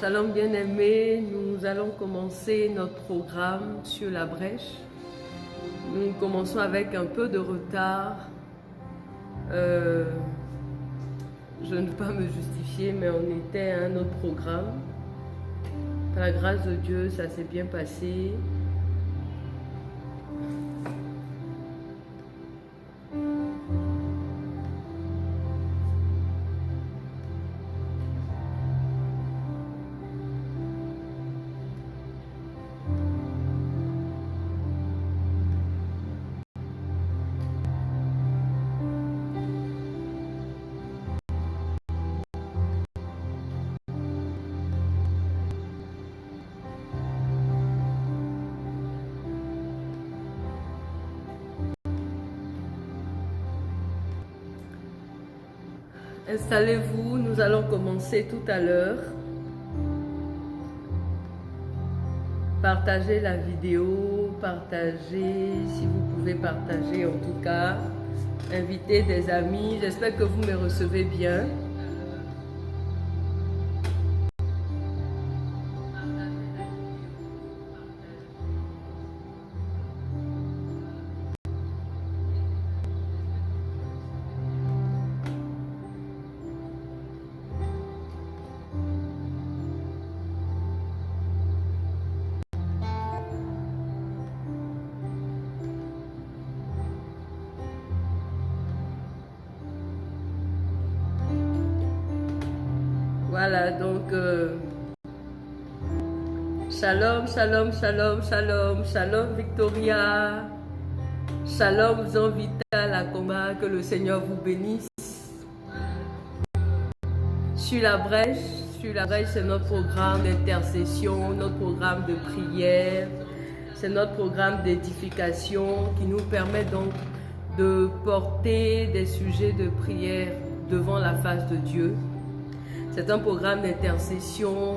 Shalom bien-aimés, nous allons commencer notre programme sur la brèche. Nous commençons avec un peu de retard. Je ne veux pas me justifier, mais on était à un autre programme. Par la grâce de Dieu, ça s'est bien passé. Installez-vous, nous allons commencer tout à l'heure. Partagez la vidéo, partagez si vous pouvez partager en tout cas. Invitez des amis, j'espère que vous me recevez bien. Voilà, donc, shalom, shalom, shalom, shalom, shalom Victoria, shalom Jean Vital Akoma, que le Seigneur vous bénisse. Sur la brèche, c'est notre programme d'intercession, notre programme de prière, c'est notre programme d'édification qui nous permet donc de porter des sujets de prière devant la face de Dieu. C'est un programme d'intercession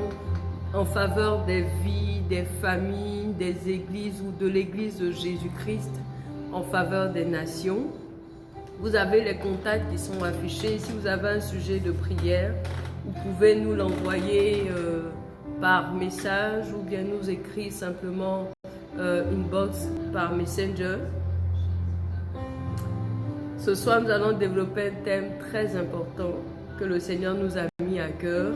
en faveur des vies, des familles, des églises ou de l'église de Jésus-Christ en faveur des nations. Vous avez les contacts qui sont affichés. Si vous avez un sujet de prière, vous pouvez nous l'envoyer par message ou bien nous écrire simplement inbox par Messenger. Ce soir, nous allons développer un thème très important que le Seigneur nous a mis à cœur.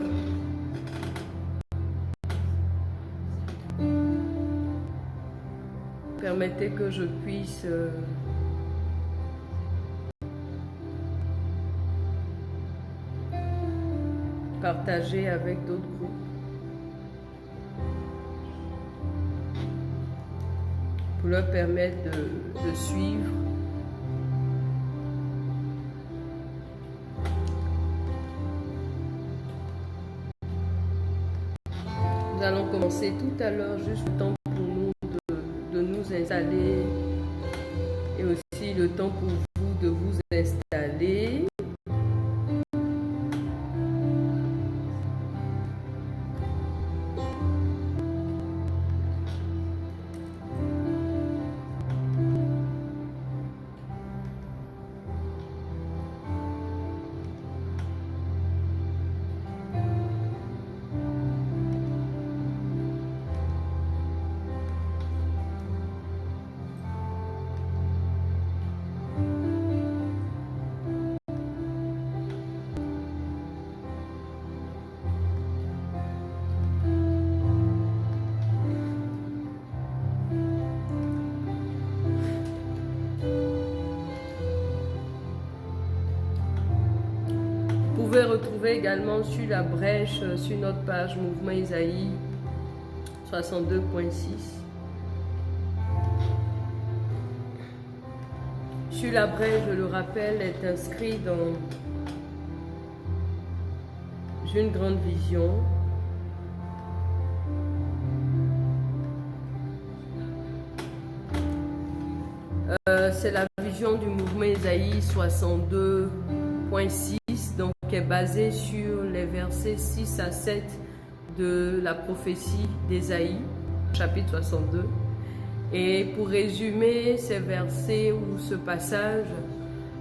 Permettez que je puisse partager avec d'autres groupes. Pour leur permettre de suivre. Nous allons commencer tout à l'heure, juste le temps pour nous de nous installer et aussi le temps pour vous de vous installer. Vous pouvez retrouver également sur la brèche, sur notre page Mouvement Isaïe 62.6. Sur la brèche, je le rappelle, est inscrit dans une grande vision. C'est la vision du Mouvement Isaïe 62.6. Donc, qui est basé sur les versets 6 à 7 de la prophétie d'Ésaïe, chapitre 62. Et pour résumer ces versets ou ce passage,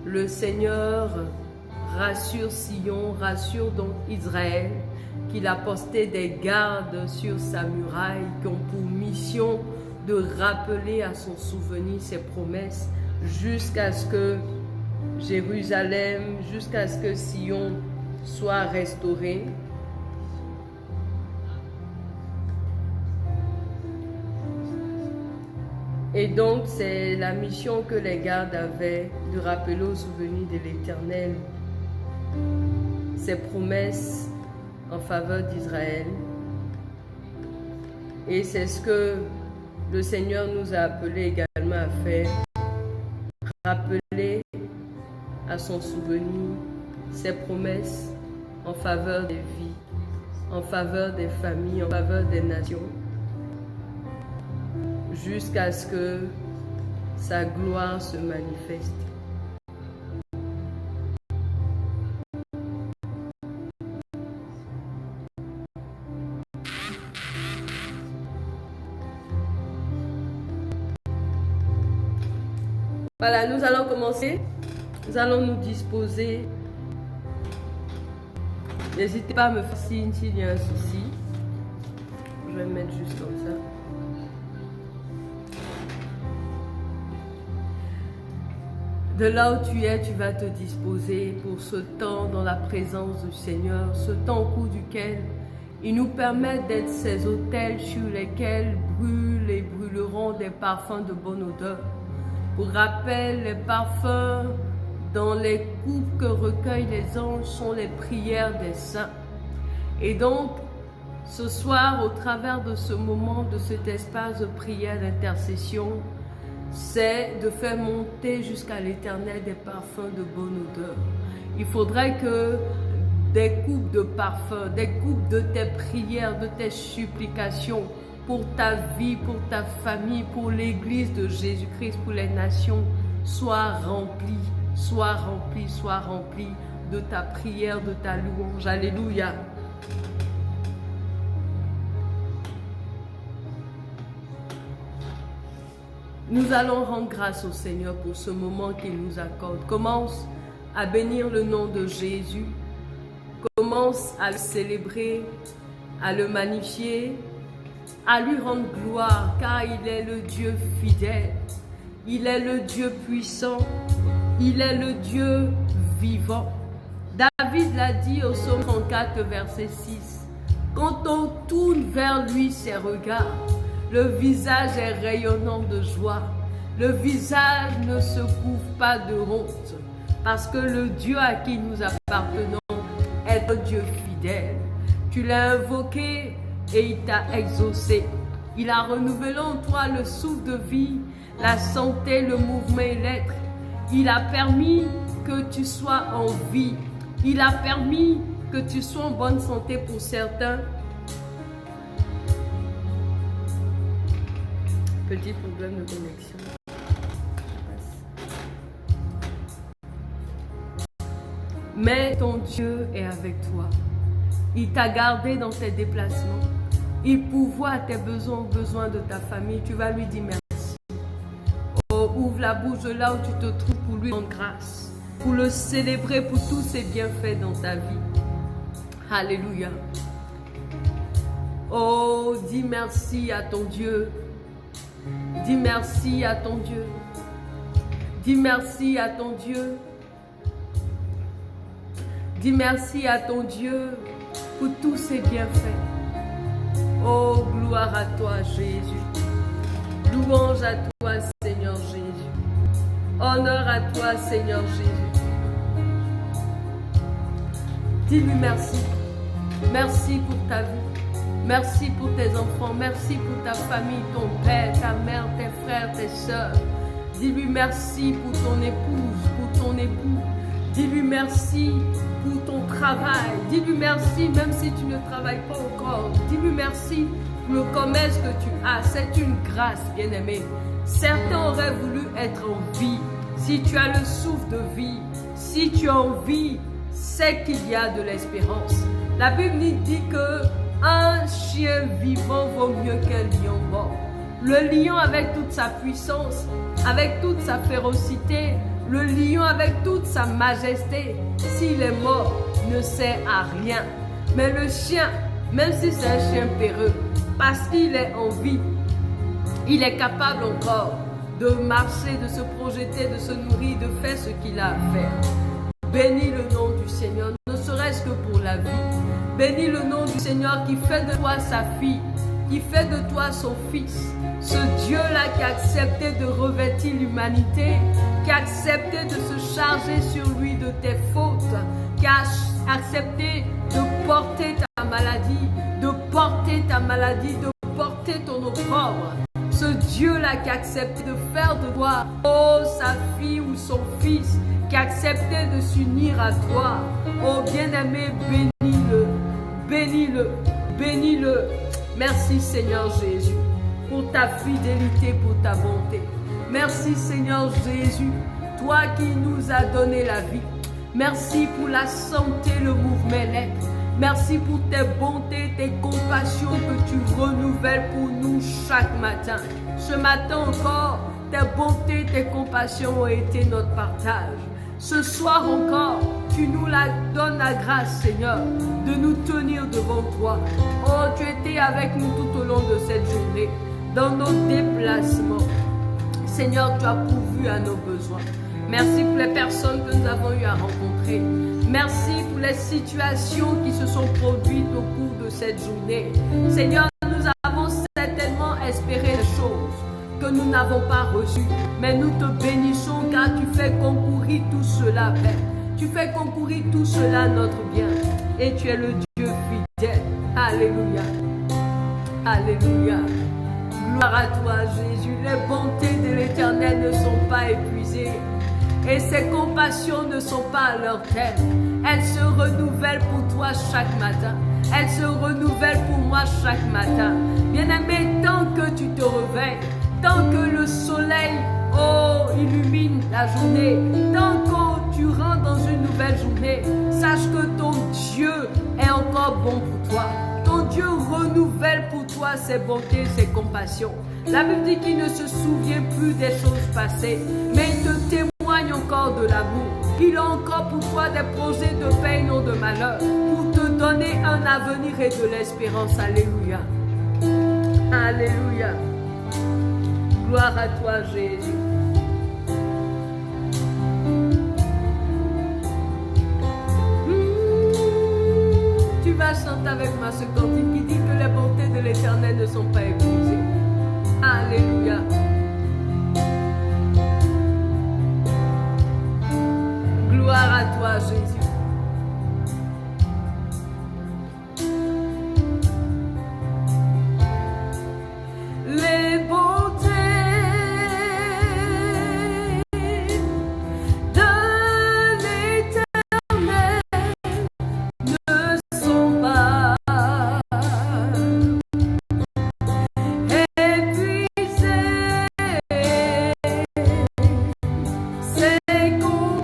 le Seigneur rassure Sion, rassure donc Israël, qu'il a posté des gardes sur sa muraille qui ont pour mission de rappeler à son souvenir ses promesses jusqu'à ce que Jérusalem, jusqu'à ce que Sion soit restauré. Et donc, c'est la mission que les gardes avaient de rappeler au souvenir de l'Éternel ses promesses en faveur d'Israël. Et c'est ce que le Seigneur nous a appelés également à faire. Rappeler à son souvenir ses promesses en faveur des vies, en faveur des familles, en faveur des nations, jusqu'à ce que sa gloire se manifeste. Voilà, nous allons commencer. Nous allons nous disposer. N'hésitez pas à me faire signe s'il y a un souci. Je vais me mettre juste comme ça. De là où tu es, tu vas te disposer pour ce temps dans la présence du Seigneur, ce temps au cours duquel il nous permet d'être ces autels sur lesquels brûlent et brûleront des parfums de bonne odeur. Pour rappel, les parfums dans les coupes que recueillent les anges sont les prières des saints. Et donc, ce soir, au travers de ce moment, de cet espace de prière, d'intercession, c'est de faire monter jusqu'à l'Éternel des parfums de bonne odeur. Il faudrait que des coupes de parfums, des coupes de tes prières, de tes supplications, pour ta vie, pour ta famille, pour l'Église de Jésus-Christ, pour les nations, soient remplies, soient remplies, soient remplies de ta prière, de ta louange. Alléluia. Nous allons rendre grâce au Seigneur pour ce moment qu'il nous accorde. Commence à bénir le nom de Jésus. Commence à le célébrer, à le magnifier, à lui rendre gloire, car il est le Dieu fidèle. Il est le Dieu puissant. Il est le Dieu vivant. David l'a dit au psaume 34, verset 6. Quand on tourne vers lui ses regards, le visage est rayonnant de joie. Le visage ne se couvre pas de honte. Parce que le Dieu à qui nous appartenons est un Dieu fidèle. Tu l'as invoqué et il t'a exaucé. Il a renouvelé en toi le souffle de vie, la santé, le mouvement et l'être. Il a permis que tu sois en vie. Il a permis que tu sois en bonne santé pour certains. Petit problème de connexion. Mais ton Dieu est avec toi. Il t'a gardé dans tes déplacements. Il pourvoit à tes besoins, aux besoins de ta famille. Tu vas lui dire merci. Oh, ouvre la bouche de là où tu te trouves pour lui rendre grâce. Pour le célébrer pour tous ses bienfaits dans ta vie. Alléluia. Oh, dis merci à ton Dieu. Dis merci à ton Dieu. Dis merci à ton Dieu. Dis merci à ton Dieu pour tous ses bienfaits. Oh, gloire à toi, Jésus. Louange à toi, Seigneur Jésus. Honneur à toi, Seigneur Jésus. Dis-lui merci. Merci pour ta vie. Merci pour tes enfants. Merci pour ta famille, ton père, ta mère, tes frères, tes soeurs. Dis-lui merci pour ton épouse, pour ton époux. Dis-lui merci pour ton travail. Dis-lui merci même si tu ne travailles pas encore. Dis-lui merci pour le commerce que tu as. C'est une grâce, bien-aimé. Certains auraient voulu être en vie. Si tu as le souffle de vie, si tu es en vie, c'est qu'il y a de l'espérance. La Bible dit que un chien vivant vaut mieux qu'un lion mort. Le lion avec toute sa puissance, avec toute sa férocité, le lion avec toute sa majesté, s'il est mort, ne sert à rien. Mais le chien même si c'est un chien peureux, parce qu'il est en vie, il est capable encore de marcher, de se projeter, de se nourrir, de faire ce qu'il a à faire. Bénis le nom du Seigneur, ne serait-ce que pour la vie. Bénis le nom du Seigneur qui fait de toi sa fille, qui fait de toi son fils. Ce Dieu-là qui a accepté de revêtir l'humanité, qui a accepté de se charger sur lui de tes fautes, qui a accepté de porter ta maladie, de porter ton opprobre. Ce Dieu-là qui a accepté de faire de toi, oh, sa fille ou son fils, qui a accepté de s'unir à toi. Oh, bien-aimé, bénis-le, bénis-le, bénis-le. Merci Seigneur Jésus pour ta fidélité, pour ta bonté. Merci Seigneur Jésus, toi qui nous as donné la vie. Merci pour la santé, le mouvement l'être. Merci pour tes bontés, tes compassions que tu renouvelles pour nous chaque matin. Ce matin encore, tes bontés, tes compassions ont été notre partage. Ce soir encore, tu nous donnes la grâce, Seigneur, de nous tenir devant toi. Oh, tu étais avec nous tout au long de cette journée, dans nos déplacements. Seigneur, tu as pourvu à nos besoins. Merci pour les personnes que nous avons eu à rencontrer. Merci pour les situations qui se sont produites au cours de cette journée. Seigneur, nous avons certainement espéré des choses que nous n'avons pas reçues. Mais nous te bénissons car tu fais concourir tout cela, Père. Tu fais concourir tout cela à notre bien. Et tu es le Dieu fidèle. Alléluia. Alléluia. Gloire à toi, Jésus. Les bontés de l'Éternel ne sont pas épuisées. Et ses compassions ne sont pas à leur terme. Elles se renouvellent pour toi chaque matin. Elles se renouvellent pour moi chaque matin. Bien-aimé, tant que tu te réveilles, tant que le soleil illumine la journée, tant que tu rentres dans une nouvelle journée, sache que ton Dieu est encore bon pour toi. Ton Dieu renouvelle pour toi ses bontés, ses compassions. La Bible dit qu'il ne se souvient plus des choses passées, mais il te témoigne encore de l'amour. Il a encore pour toi des projets de paix et non de malheur, pour te donner un avenir et de l'espérance. Alléluia. Alléluia. Gloire à toi, Jésus. Tu vas chanter avec moi ce cantique qui dit que les bontés de l'Éternel ne sont pas épuisées. Alléluia. Gloire à toi, Jésus. Les bontés de l'Éternel ne sont pas épuisées. Ses compassions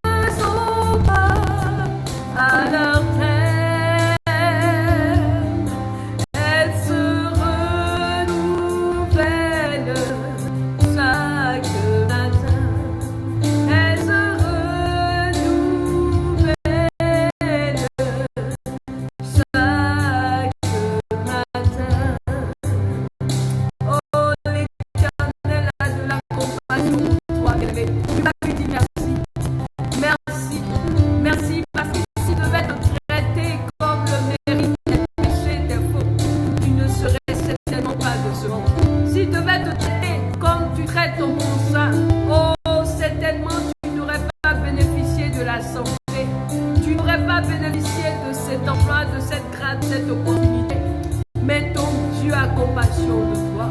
ne sont pas à leur terme. Elles se renouvellent chaque matin. Elles se renouvellent chaque matin. Oh, l'Éternel a de la compassion pour toi, bien-aimé. Tu vas lui dire merci. Merci. Merci parce que s'il devait te traiter comme le mérite des péchés, des fautes, tu ne serais certainement pas de ce monde. S'il devait te traiter comme tu traites ton prochain, oh, certainement tu n'aurais pas bénéficié de la santé. Tu n'aurais pas bénéficié de cet emploi, de cette grâce, de cette opportunité. Mais ton Dieu a compassion de toi.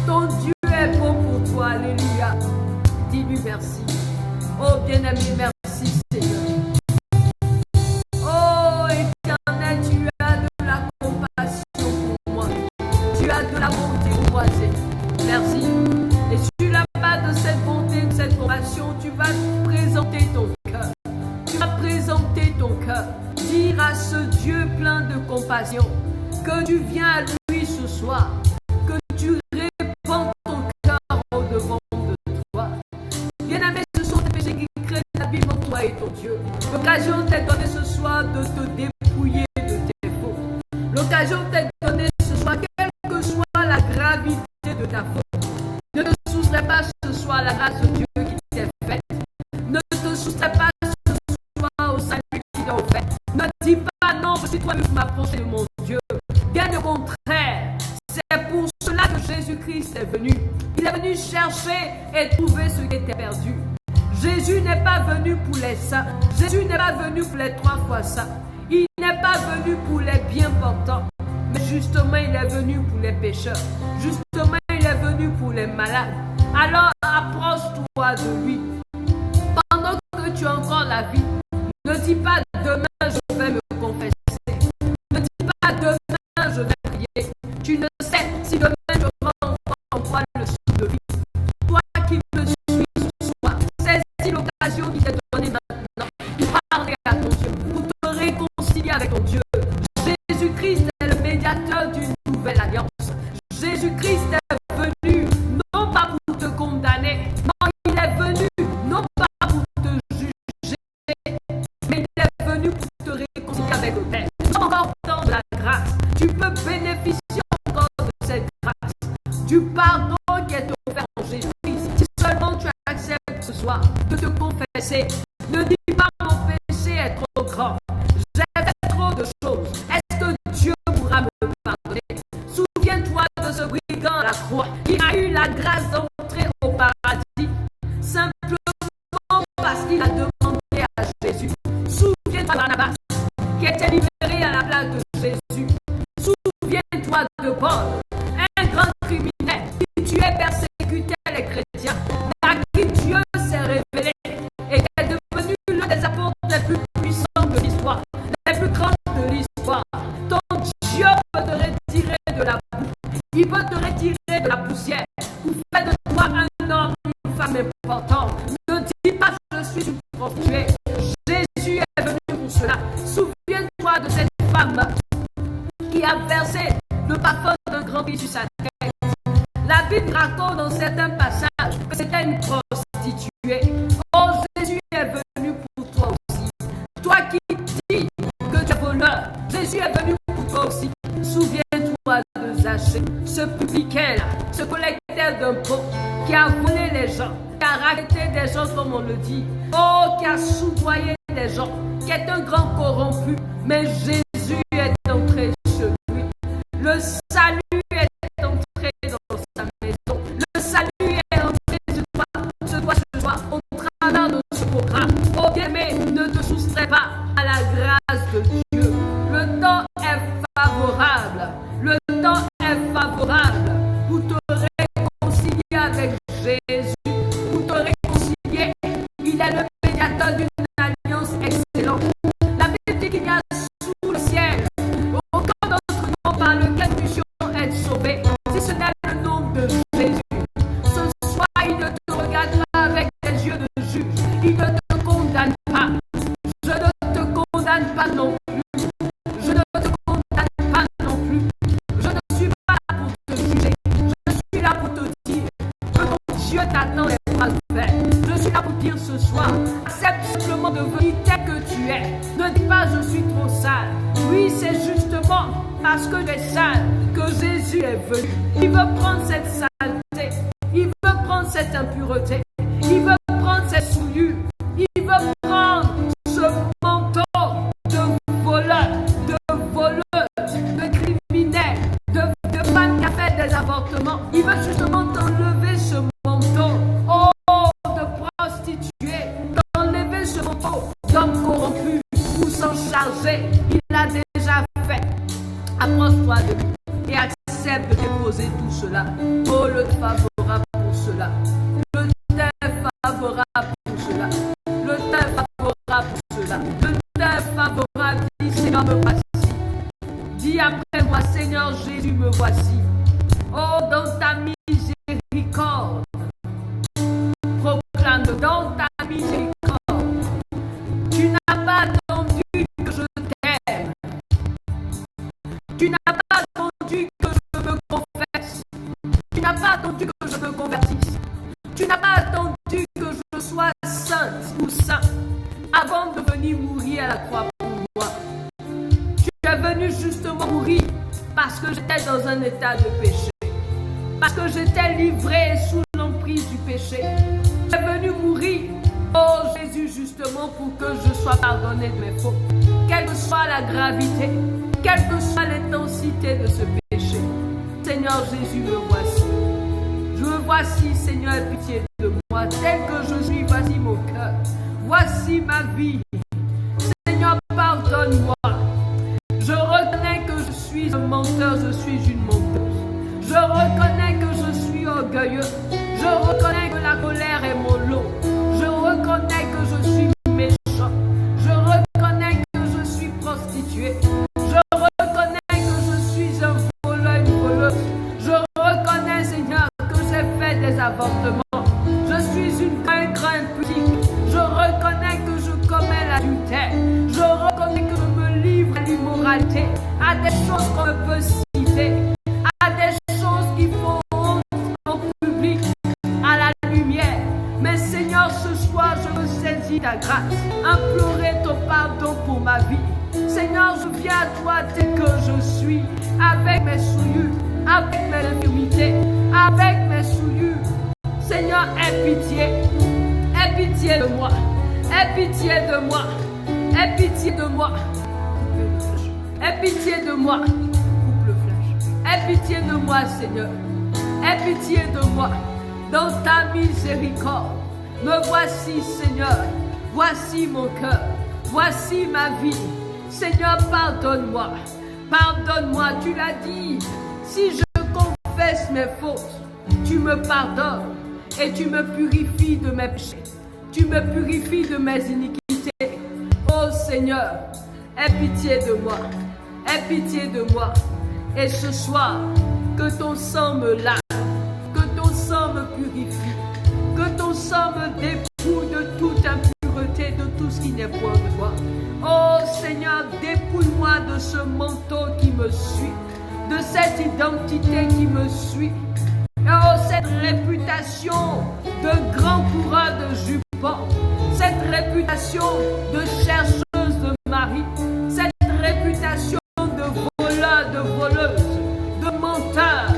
Ton Dieu est bon pour toi. Alléluia. Dis-lui merci. Oh, bien-aimé, merci Seigneur. Oh, Éternel, tu as de la compassion pour moi. Tu as de la bonté pour moi, Seigneur. Merci. Et sur la base de cette bonté, de cette compassion, tu vas présenter ton cœur. Tu vas présenter ton cœur. Dire à ce Dieu plein de compassion que tu viens à lui ce soir. Que tu répands ton cœur au devant de toi. Bien-aimé, ce sont tes péchés qui créent l'abîme en toi. toi et ton Dieu. L'occasion t'est donnée ce soir de te dépouiller de tes fautes. L'occasion t'est donnée ce soir, quelle que soit la gravité de ta faute. Ne te soustrais pas ce soir à la grâce de Dieu qui t'est faite. Ne te soustrais pas ce soir au salut qui t'est offert. Ne dis pas non, je suis toi-même m'approcher de mon Dieu. Bien au contraire, c'est pour cela que Jésus-Christ est venu. Il est venu chercher et trouver ce qui était perdu. Jésus n'est pas venu pour les saints. Jésus n'est pas venu pour les 3 fois saints. Il n'est pas venu pour les bien portants. Mais justement, il est venu pour les pécheurs. Justement, il est venu pour les malades. Alors, approche-toi de lui. Pendant que tu as encore la vie, ne dis pas demain je vais me confesser. Ne dis pas demain je vais prier. Tu ne sais si demain je rends encore le souffle de vie. Toi qui me suis ce soir, saisis l'occasion qui t'est donnée maintenant pour parler à ton Dieu, pour te réconcilier avec ton Dieu. Jésus-Christ est le médiateur d'une nouvelle alliance. Jésus-Christ est venu non pas pour te condamner, non, il est venu non pas pour te juger, mais il est venu pour te réconcilier avec le Père. Encore dans la grâce, tu peux bénéficier encore de cette grâce, du pardon qui est offert en Jésus-Christ. Si seulement tu acceptes ce soir de te confesser, ne dis pas mon péché est trop grand, j'ai fait trop de choses. Est-ce que Dieu pourra me pardonner? Souviens-toi de ce brigand à la croix qui a eu la grâce d'entrer au paradis simplement parce qu'il a demandé à Jésus. Souviens-toi de Barnabas qui était libéré à la place de Jésus. Souviens-toi de Paul, un grand criminel qui tuait, persécutait les chrétiens, à qui Dieu s'est révélé et qui est devenu l'un des apôtres les plus puissants de l'histoire, les plus grands de l'histoire. Ton Dieu peut te retirer de la boue, il peut te retirer de la poussière pour faire de toi un homme, une femme importante. Ne dis pas je suis une prostituée. Jésus est venu pour cela. Souviens-toi de cette femme qui a versé le parfum d'un grand prix sur sa tête. La Bible raconte dans certains passages que c'était une prostituée. Oh, Jésus est venu pour toi aussi. Toi qui dis que tu es voleur, Jésus est venu pour toi aussi. Souviens-toi de Zachée, ce publicain-là, ce collecteur d'impôts qui a volé les gens, qui a raquetté des gens comme on le dit. Oh, qui a soudoyé des gens, qui est un grand corrompu. Mais Jésus est entré chez lui. Le salut est entré dans sa maison. Le salut est entré ce soir au travers de ce programme. Oh bien-aimé, ne te soustrais pas à la grâce de Dieu. Le temps est favorable. Le temps est favorable pour te réconcilier avec Jésus. Pour te réconcilier, il est le médiateur d'une alliance excellente. La Bible dit qu'il y a sous le ciel aucun autre nom par lequel nous puissions être sauvés, si ce n'est le nom de Jésus. Ce soir, il ne te regarde pas avec des yeux de juge. Il ne te condamne pas. Je ne te condamne pas non plus. Je ne te condamne pas non plus. Je ne suis pas là pour te juger. Je suis là pour te dire que ton Dieu t'attend les bras ouverts. Je suis là pour dire ce soir, accepte simplement de venir tel que tu es. Ne dis pas je suis trop sale. Oui, c'est justement parce que tu es sale que Jésus est venu. Il veut prendre cette saleté. Il veut prendre cette impureté. Il veut prendre cette souillure. Il veut prendre ce manteau de voleur, de criminel, de femme qui a fait des avortements. Il veut justement t'enlever ce manteau, oh, de prostituée, t'enlever ce manteau d'homme corrompu pour s'en charger. Il l'a déjà fait. Approche-toi de lui et accepte de déposer tout cela. Oh, le favorable pour cela. Le temps est favorable pour cela. Le temps est favorable pour cela. Le temps est favorable. Dis, Seigneur, me voici. Dis après moi, Seigneur Jésus, me voici. Oh, dans ta miséricorde. Proclame dans ta miséricorde. Tu n'as pas attendu que je t'aime. Tu n'as pas attendu que je me confesse. Tu n'as pas attendu que je me convertisse. Tu n'as pas attendu que je sois sainte ou saint avant de venir mourir à la croix pour moi. Tu es venu justement mourir parce que j'étais dans un état de péché. Parce que j'étais livré sous l'emprise du péché. Tu es venu mourir, oh Jésus, justement pour que je sois pardonné de mes fautes. Quelle que soit la gravité, quelle que soit l'intensité de ce péché. Seigneur Jésus, me voici. Je me voici, Seigneur, aie pitié de moi. Tel que je suis, voici mon cœur. Voici ma vie. Seigneur, pardonne-moi. Je reconnais que je suis un menteur, je suis une menteuse. Je reconnais que je suis orgueilleux. Je reconnais que la colère est mon lot. Je reconnais que je suis méchant. Je reconnais que je suis prostituée. Je reconnais que je suis un voleur, une voleuse. Je reconnais, Seigneur, que j'ai fait des avortements. Je suis un grand impudique. Je reconnais que je commets l'adultère. Je reconnais que je me livre à l'immoralité, à des choses qu'on ne peut citer, à des choses qui font honte en public, à la lumière. Mais Seigneur, ce soir, je me saisis ta grâce, implorer ton pardon pour ma vie. Seigneur, je viens à toi tel que je suis, avec mes souillures, avec mes infirmités, avec mes souillures. Seigneur, aie pitié de moi, aie pitié de moi, aie pitié de moi, aie pitié de moi, aie pitié de moi, Seigneur, aie pitié de moi, dans ta miséricorde. Me voici, Seigneur, voici mon cœur, voici ma vie. Seigneur, pardonne-moi, pardonne-moi, tu l'as dit, si je confesse mes fautes, tu me pardonnes et tu me purifies de mes péchés, tu me purifies de mes iniquités. Oh Seigneur, aie pitié de moi, aie pitié de moi. Et ce soir, que ton sang me lave, que ton sang me purifie, que ton sang me dépouille de toute impureté, de tout ce qui n'est point de toi. Oh Seigneur, dépouille-moi de ce manteau qui me suit, de cette identité qui me suit. Oh, cette réputation de grand coureur de jupons, cette réputation de chercheuse de mari, cette réputation de voleur, de voleuse, de menteur,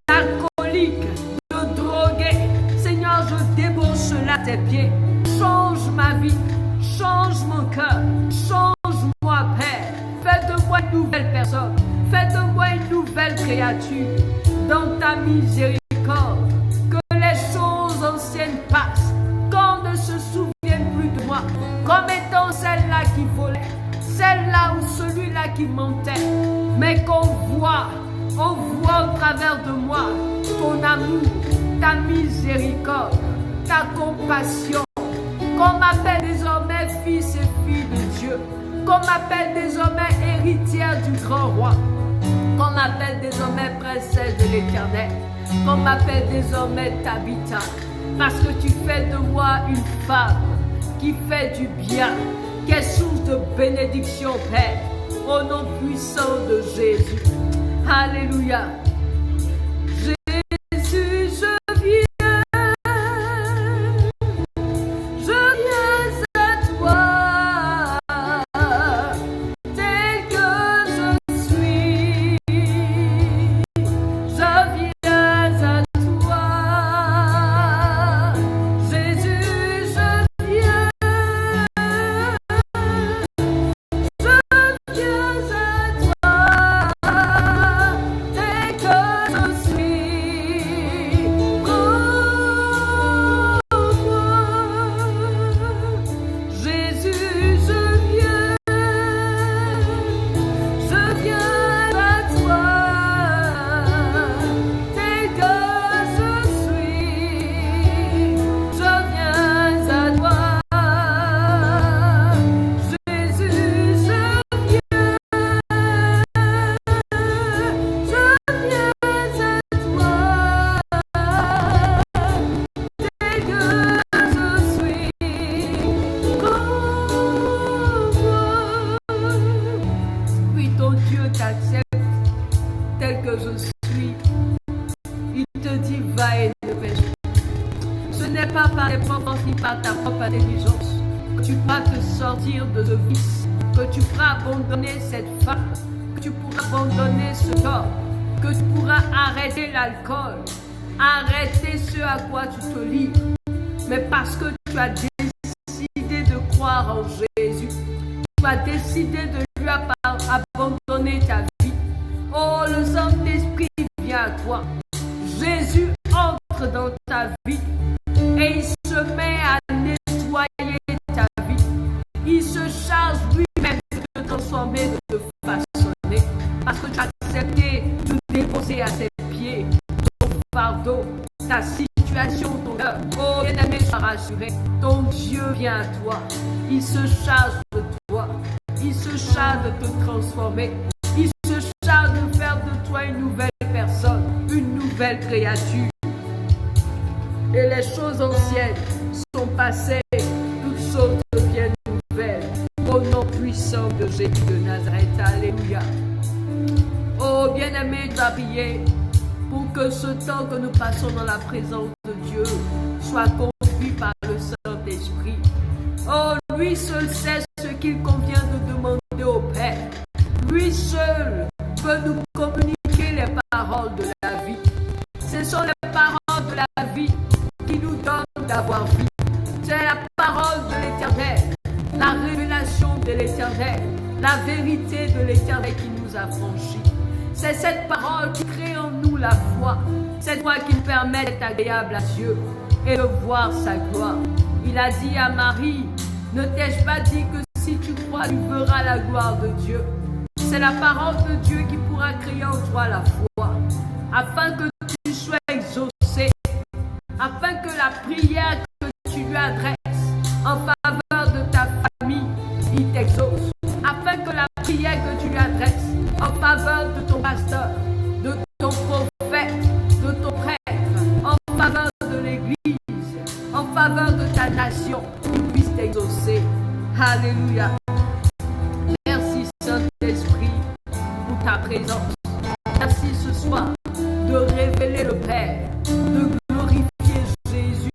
d'alcoolique, de drogué. Seigneur, je débauche cela à tes pieds. Change ma vie, change mon cœur, change-moi, Père. Fais de moi une nouvelle personne, fais de moi une nouvelle créature. Dans ta miséricorde, que les choses anciennes passent, qu'on ne se souvienne plus de moi, comme étant celle-là qui volait, celle-là ou celui-là qui mentait, mais qu'on voit au travers de moi ton amour, ta miséricorde, ta compassion, qu'on m'appelle désormais fils et fille de Dieu, qu'on m'appelle désormais héritière du grand roi, qu'on m'appelle désormais princesse de l'Éternel, qu'on m'appelle désormais Tabitha, parce que tu fais de moi une femme qui fait du bien, qui est source de bénédiction, Père, au nom puissant de Jésus. Alléluia. Jésus, je viens à toi, tel que je suis. Je viens à toi, Jésus, je viens à toi, tel que je suis. Jésus, je viens à toi, tel que je suis. Je viens à toi, Jésus, je viens à toi, tel que je suis. Oui, ton Dieu t'accepte tel que je suis. Il te dit va et ne pêche pas. Ce n'est pas par tes propres forces ni par ta propre intelligence que tu tu pourras te sortir de ce vice, que tu pourras abandonner cette femme, que tu pourras abandonner ce corps, que tu pourras arrêter l'alcool, arrêter ce à quoi tu te livres. Mais parce que tu as décidé de croire en Jésus, tu as décidé de lui abandonner ta vie. Oh, le Saint-Esprit vient à toi. Jésus entre dans ta vie et il se met à nettoyer ta vie. Il se charge lui-même de transformer, de te façonner. Parce que tu as accepté de déposer à ses pieds ton fardeau, ta situation, ton cœur. Oh, bien-aimé, sois rassuré. Ton Dieu vient à toi. Il se charge de toi. Il se charge de te transformer. Il se charge de faire de toi une nouvelle personne, une nouvelle créature. Et les choses anciennes sont passées, toutes choses deviennent nouvelles. Au nom puissant de Jésus de Nazareth, alléluia. Oh, bien-aimé, tu vas prier pour que ce temps que nous passons dans la présence de Dieu soit conduit par le Saint-Esprit. Oh, lui seul sait ce qu'il convient de demander au Père. Lui seul peut nous communiquer les paroles de la vie. Ce sont les paroles de la vie qui nous donnent d'avoir vie. C'est la parole de l'Éternel, la révélation de l'Éternel, la vérité de l'Éternel qui nous a franchis. C'est cette parole qui crée en nous la foi, cette foi qui nous permet d'être agréable à Dieu et de voir sa gloire. Il a dit à Marie, ne t'ai-je pas dit que si tu crois, tu verras la gloire de Dieu. C'est la parole de Dieu qui pourra créer en toi la foi, afin que tu sois exaucé, afin que la prière que tu lui adresses en faveur de ta famille, il t'exauce, afin que la prière que tu lui adresses en faveur de ton pasteur, de ton prophète, de ton prêtre, en faveur de l'Église, en faveur de ta nation, il puisse t'exaucer. Alléluia. Merci Saint-Esprit pour ta présence. Merci ce soir de révéler le Père, de glorifier Jésus,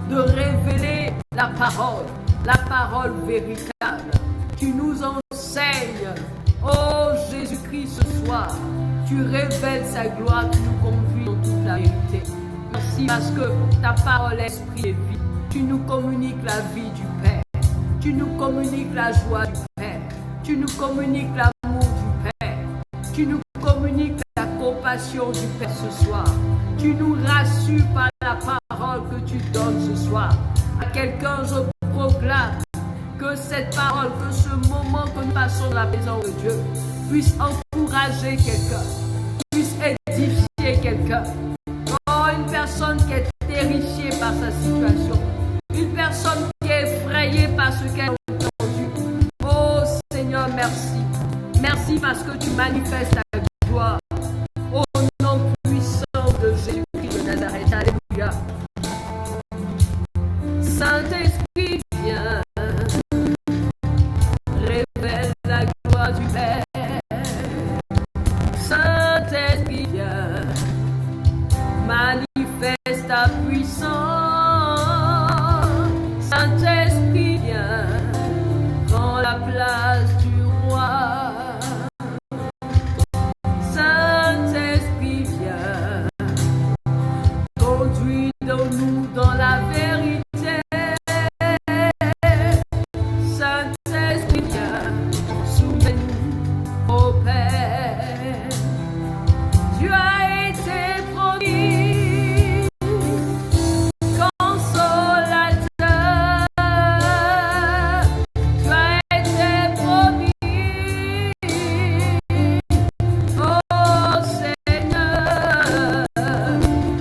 de révéler la parole véritable. Tu nous enseignes, oh Jésus-Christ, ce soir. Tu révèles sa gloire qui nous conduit dans toute la vérité. Merci parce que ta parole, esprit et vie. Tu nous communiques la vie du Père. Tu nous communiques la joie du Père. Tu nous communiques l'amour du Père. Tu nous communiques la compassion du Père ce soir. Tu nous rassures par la parole que tu donnes ce soir. À quelqu'un, je proclame que cette parole, que ce moment que nous passons dans la présence de Dieu puisse encourager quelqu'un, puisse édifier quelqu'un. Oh, une personne qui est terrifiée par sa situation, une personne qui est effrayée par ce qu'elle a entendu. Oh Seigneur, merci. Merci parce que tu manifestes ta gloire. Au nom puissant de Jésus-Christ de Nazareth. Alléluia. Saint-Esprit, viens. Révèle la gloire du Père. Saint-Esprit, viens. Manifeste ta puissance. Saint-Esprit, viens. Prends la place du roi. Saint-Esprit, viens. Conduis-nous dans la vérité. Saint-Esprit, viens. Soumets-nous au Père. Tu as été promis. Consolateur. Tu as été promis. Oh Seigneur.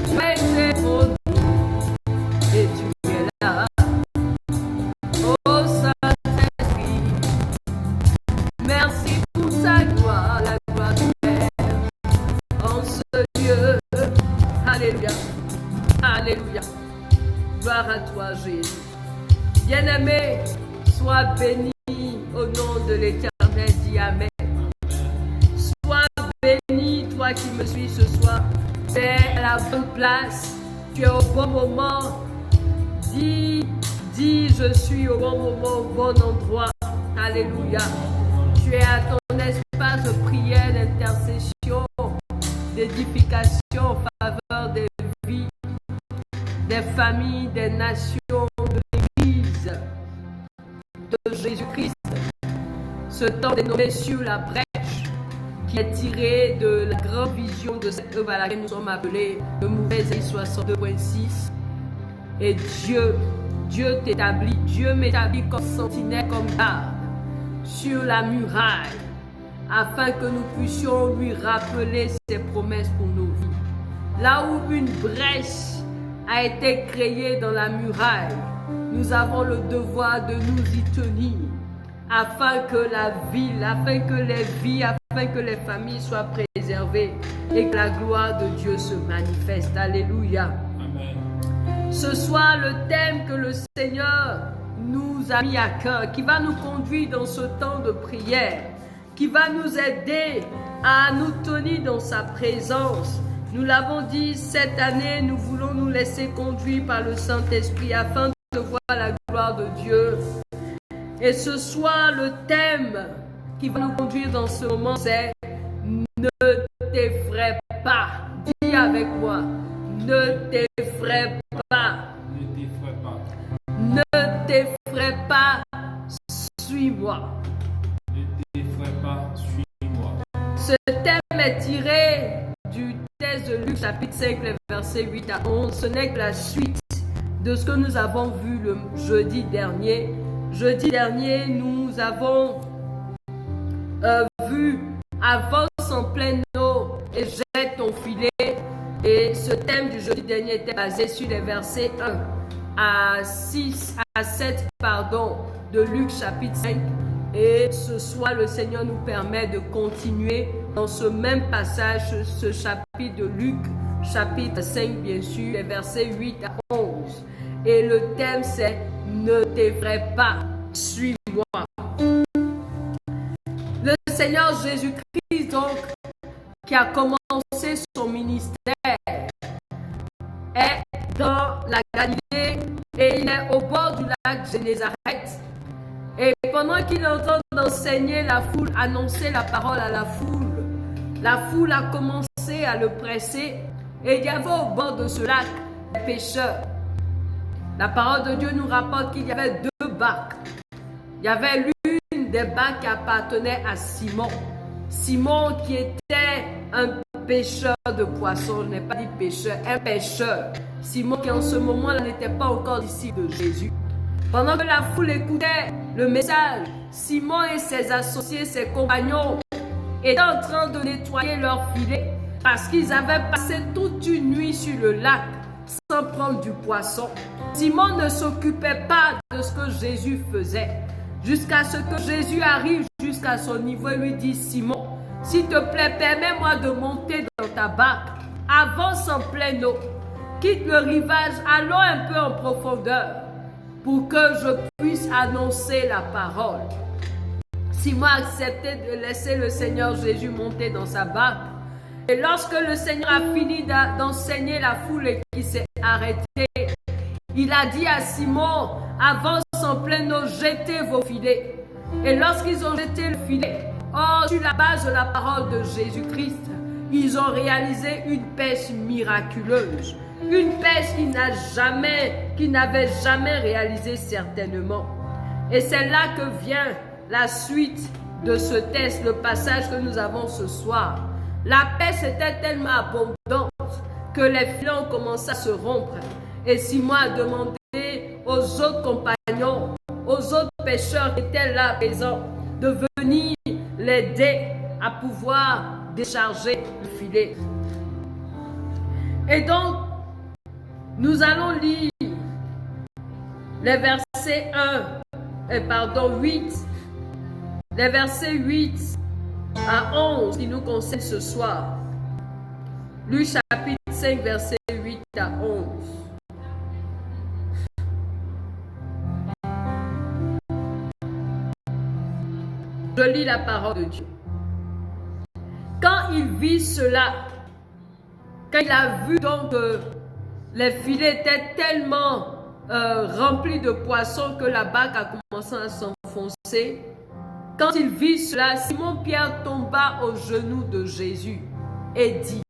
Tu as été promis. Et tu es là. Oh Saint-Esprit. Merci pour ta gloire, la gloire du Père. En ce lieu. Alléluia. Alléluia. Gloire à toi, Jésus. Bien-aimé, sois béni au nom de l'Éternel. Dis Amen. Sois béni, toi qui me suis ce soir. Tu es à la bonne place. Tu es au bon moment. Dis Dis, je suis au bon moment, au bon endroit. Alléluia. Tu es à ton espace de prière, d'intercession, d'édification en faveur des vies, des familles, des nations, de l'Église de Jésus-Christ. Ce temps dénommé sur la brèche, qui est tiré de la grande vision de cette œuvre à laquelle nous sommes appelés, le mouvement 62.6. Et Dieu t'établit, Dieu m'établit comme sentinelle, comme garde sur la muraille, afin que nous puissions lui rappeler ses promesses pour nos vies. Là où une brèche a été créée dans la muraille, nous avons le devoir de nous y tenir, afin que la ville, afin que les vies, afin que les familles soient préservées et que la gloire de Dieu se manifeste. Alléluia. Amen. Ce soir, le thème que le Seigneur nous a mis à cœur, qui va nous conduire dans ce temps de prière, qui va nous aider à nous tenir dans sa présence. Nous l'avons dit, cette année, nous voulons nous laisser conduire par le Saint-Esprit afin de voir la gloire de Dieu. Et ce soir, le thème qui va nous conduire dans ce moment, c'est « Ne t'effraie pas ». Dis avec moi, « Ne t'effraie pas ». Ne t'effraie pas, suis-moi. Ne t'effraie pas, suis-moi. Ce thème est tiré du texte de Luc chapitre 5, versets 8 à 11. Ce n'est que la suite de ce que nous avons vu le jeudi dernier. Jeudi dernier, nous avons vu « Avance en pleine eau et jette ton filet ». Et ce thème du jeudi dernier était basé sur les versets 1 à 7 de Luc chapitre 5. Et ce soir, le Seigneur nous permet de continuer dans ce même passage, ce chapitre de Luc, chapitre 5, bien sûr, les versets 8 à 11. Et le thème, c'est « Ne t'effraie pas, suis-moi ». Le Seigneur Jésus-Christ, donc, qui a commencé son ministère, est dans la Galilée et il est au bord du lac Génézareth. Et pendant qu'il est en train d'enseigner la foule, annoncer la parole à la foule a commencé à le presser. Et il y avait au bord de ce lac des pêcheurs. La parole de Dieu nous rapporte qu'il y avait 2 barques. Il y avait l'une des barques qui appartenait à Simon. Simon qui était un pêcheur de poissons, je n'ai pas dit pêcheur, un pêcheur. Simon qui en ce moment-là n'était pas encore disciple de Jésus. Pendant que la foule écoutait le message, Simon et ses associés, ses compagnons, étaient en train de nettoyer leur filet parce qu'ils avaient passé toute une nuit sur le lac sans prendre du poisson. Simon ne s'occupait pas de ce que Jésus faisait, jusqu'à ce que Jésus arrive jusqu'à son niveau et lui dit « Simon, s'il te plaît, permets-moi de monter dans ta barque, avance en pleine eau, quitte le rivage, allons un peu en profondeur, pour que je puisse annoncer la parole. » Simon a accepté de laisser le Seigneur Jésus monter dans sa barque. Et lorsque le Seigneur a fini d'enseigner la foule et qu'il s'est arrêté, il a dit à Simon, avance en pleine eau, jetez vos filets. Et lorsqu'ils ont jeté le filet, sur la base de la parole de Jésus-Christ, ils ont réalisé une pêche miraculeuse. Une pêche qu'ils n'avaient jamais réalisée certainement. Et c'est là que vient la suite de ce texte, le passage que nous avons ce soir. La pêche était tellement abondante que les filets ont commencé à se rompre. Et Simon a demandé aux autres compagnons, aux autres pêcheurs qui étaient là présents, de venir l'aider à pouvoir décharger le filet. Et donc, nous allons lire les versets 8, les versets 8 à 11 qui nous concernent ce soir. Luc chapitre 5, versets 8 à 11. Je lis la parole de Dieu. Quand il vit cela, quand il a vu donc que les filets étaient tellement rempli de poissons que la barque a commencé à s'enfoncer. Quand il vit cela, Simon-Pierre tomba aux genoux de Jésus et dit,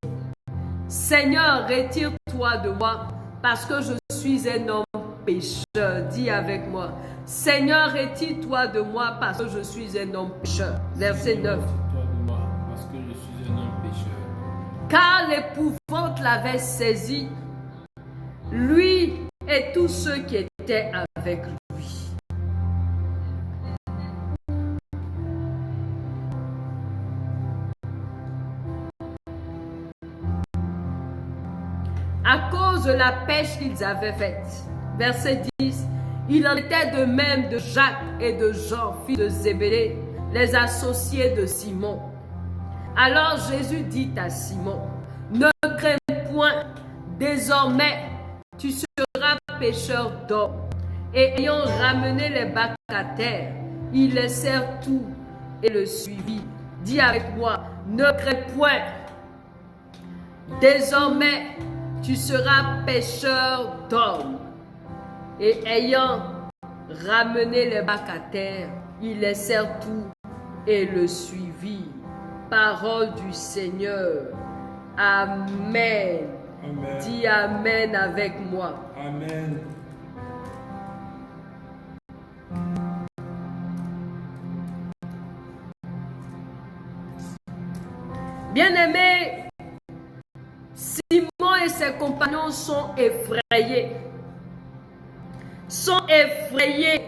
« Seigneur, retire-toi de moi, parce que je suis un homme pécheur. » Dis avec moi, « Seigneur, retire-toi de moi, parce que je suis un homme pécheur. » Verset 9. Retire-toi de moi, parce que je suis un homme pécheur. Car l'épouvante l'avait saisi, lui et tous ceux qui étaient avec lui. À cause de la pêche qu'ils avaient faite. Verset 10. Il en était de même de Jacques et de Jean, fils de Zébédée, les associés de Simon. Alors Jésus dit à Simon, « Ne crains point, désormais tu seras pêcheur d'hommes. » Et ayant ramené les barques à terre, ils laissèrent tout et le suivirent. Dis avec moi, « Ne crains point, désormais tu seras pêcheur d'hommes. » Et ayant ramené les barques à terre, ils laissèrent tout et le suivirent. Parole du Seigneur. Amen. Amen. Dis Amen avec moi. Amen. Bien-aimés, Simon et ses compagnons sont effrayés. Sont effrayés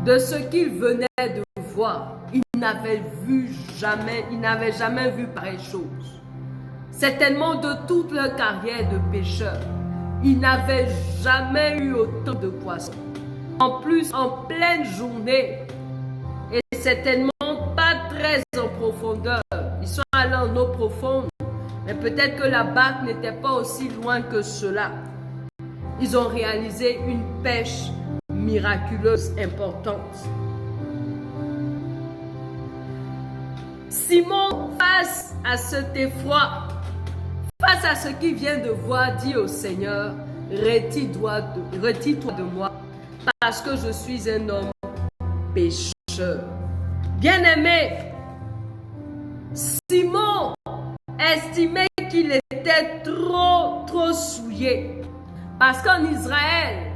de ce qu'ils venaient de voir. Ils n'avaient jamais vu pareille chose. Certainement de toute leur carrière de pêcheurs, ils n'avaient jamais eu autant de poissons. En plus, en pleine journée, et certainement pas très en profondeur. Ils sont allés en eau profonde, mais peut-être que la barque n'était pas aussi loin que cela. Ils ont réalisé une pêche miraculeuse importante. Simon, face à cet effroi, face à ce qu'il vient de voir, dit au Seigneur, retire-toi de moi, parce que je suis un homme pécheur. Bien-aimé, Simon estimait qu'il était trop souillé. Parce qu'en Israël,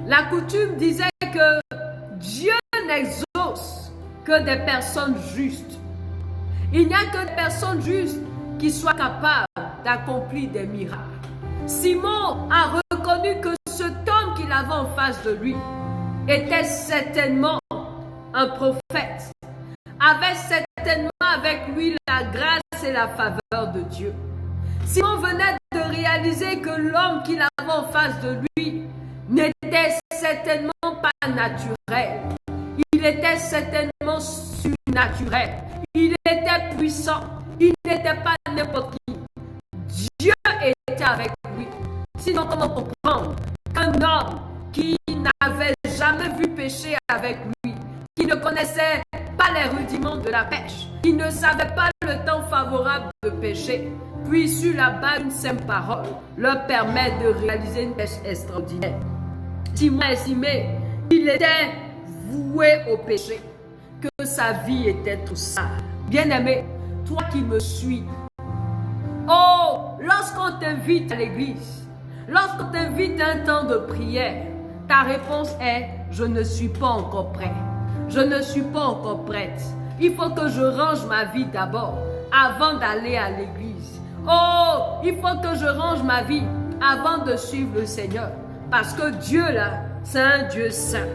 la coutume disait que Dieu n'exauce que des personnes justes. Il n'y a que des personnes justes qui soient capables d'accomplir des miracles. Simon a reconnu que cet homme qu'il avait en face de lui était certainement un prophète, avait certainement avec lui la grâce et la faveur de Dieu. Simon venait de réaliser que l'homme qu'il avait en face de lui n'était certainement pas naturel. Il était certainement surnaturel. Il était puissant. Il n'était pas n'importe qui. Dieu était avec lui. Sinon, comment comprendre qu'un homme qui n'avait jamais vu pécher avec lui, qui ne connaissait pas les rudiments de la pêche, qui ne savait pas le temps favorable de pêcher, puis sur la base d'une simple parole, leur permet de réaliser une pêche extraordinaire. Simon estimait qu'il était voué au péché, que sa vie était tout sale. Bien-aimé, toi qui me suis, oh, lorsqu'on t'invite à l'église, lorsqu'on t'invite à un temps de prière, ta réponse est « Je ne suis pas encore prêt. Je ne suis pas encore prête. Il faut que je range ma vie d'abord avant d'aller à l'église. Oh, il faut que je range ma vie avant de suivre le Seigneur. Parce que Dieu là, c'est un Dieu saint. »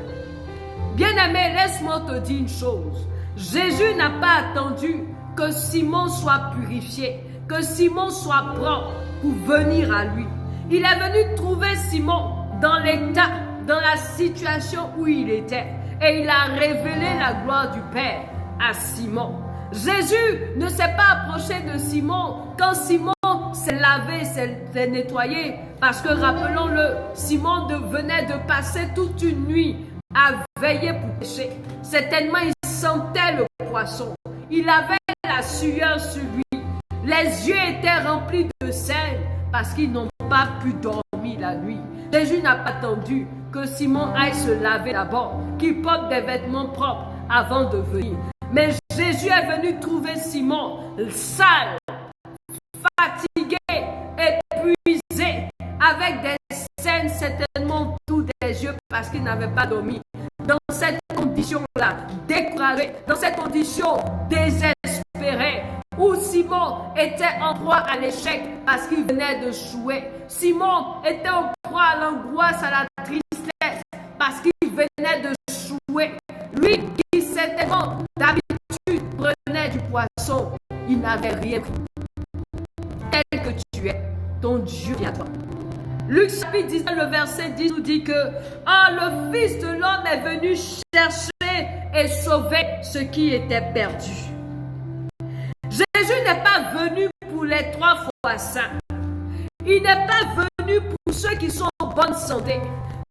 Bien-aimé, laisse-moi te dire une chose. Jésus n'a pas attendu que Simon soit purifié, que Simon soit propre pour venir à lui. Il est venu trouver Simon dans l'état, dans la situation où il était. Et il a révélé la gloire du Père à Simon. Jésus ne s'est pas approché de Simon quand Simon s'est lavé, s'est nettoyé. Parce que rappelons-le, Simon venait de passer toute une nuit à veiller pour pêcher. Certainement, il sentait le poisson. Il avait la sueur sur lui. Les yeux étaient remplis de sel parce qu'ils n'ont pas pu dormir la nuit. Jésus n'a pas attendu que Simon aille se laver d'abord, qu'il porte des vêtements propres avant de venir. Mais Jésus est venu trouver Simon sale, fatigué, épuisé, avec des scènes certainement autour des yeux parce qu'il n'avait pas dormi. Dans cette condition-là, découragé, dans cette condition désespérée, où Simon était en proie à l'échec parce qu'il venait de chouer. Simon était en proie à l'angoisse, à la tristesse parce qu'il venait de chouer. Lui qui certainement d'habitude prenait du poisson, il n'avait rien pris. Tel que tu es, ton Dieu vient à toi. Luc chapitre 19, le verset 10 nous dit que le Fils de l'homme est venu chercher et sauver ce qui était perdu. Jésus n'est pas venu pour les 3 fois saints. Il n'est pas venu pour ceux qui sont en bonne santé,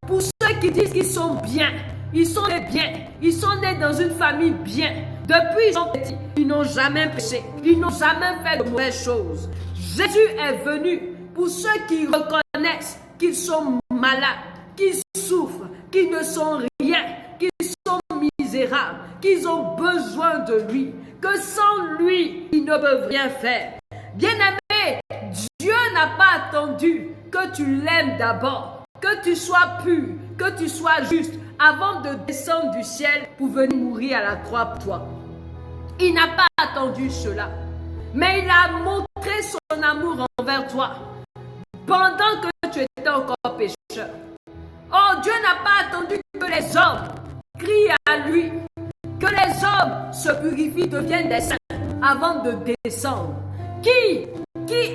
pour ceux qui disent qu'ils sont bien. Ils sont nés bien, ils sont nés dans une famille bien. Depuis ils sont petits, ils n'ont jamais péché, ils n'ont jamais fait de mauvaises choses. Jésus est venu pour ceux qui reconnaissent qu'ils sont malades, qu'ils souffrent, qu'ils ne sont rien, qu'ils sont misérables, qu'ils ont besoin de lui, que sans lui, ils ne peuvent rien faire. Bien-aimé, Dieu n'a pas attendu que tu l'aimes d'abord, que tu sois pur, que tu sois juste, avant de descendre du ciel pour venir mourir à la croix pour toi. Il n'a pas attendu cela, mais il a montré son amour envers toi pendant que tu étais encore pécheur. Oh, Dieu n'a pas attendu que les hommes crient à lui, que les hommes se purifient, deviennent des saints avant de descendre. Qui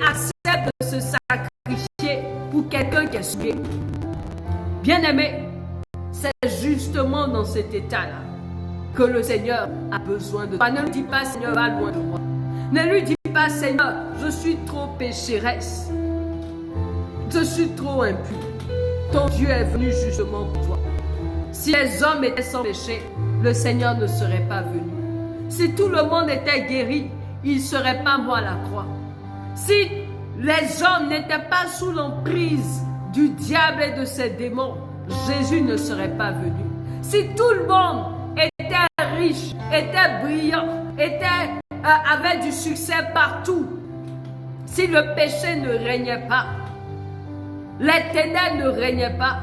accepte de se sacrifier pour quelqu'un qui est souillé? Bien-aimé, c'est justement dans cet état-là que le Seigneur a besoin de toi. Ne lui dis pas, Seigneur, va loin de moi. Ne lui dis pas, Seigneur, je suis trop pécheresse. Je suis trop impur. Ton Dieu est venu justement pour toi. Si les hommes étaient sans péché, le Seigneur ne serait pas venu. Si tout le monde était guéri, il ne serait pas mort à la croix. Si les hommes n'étaient pas sous l'emprise du diable et de ses démons, Jésus ne serait pas venu. Si tout le monde était riche, était brillant, avait du succès partout, si le péché ne régnait pas, les ténèbres ne régnaient pas,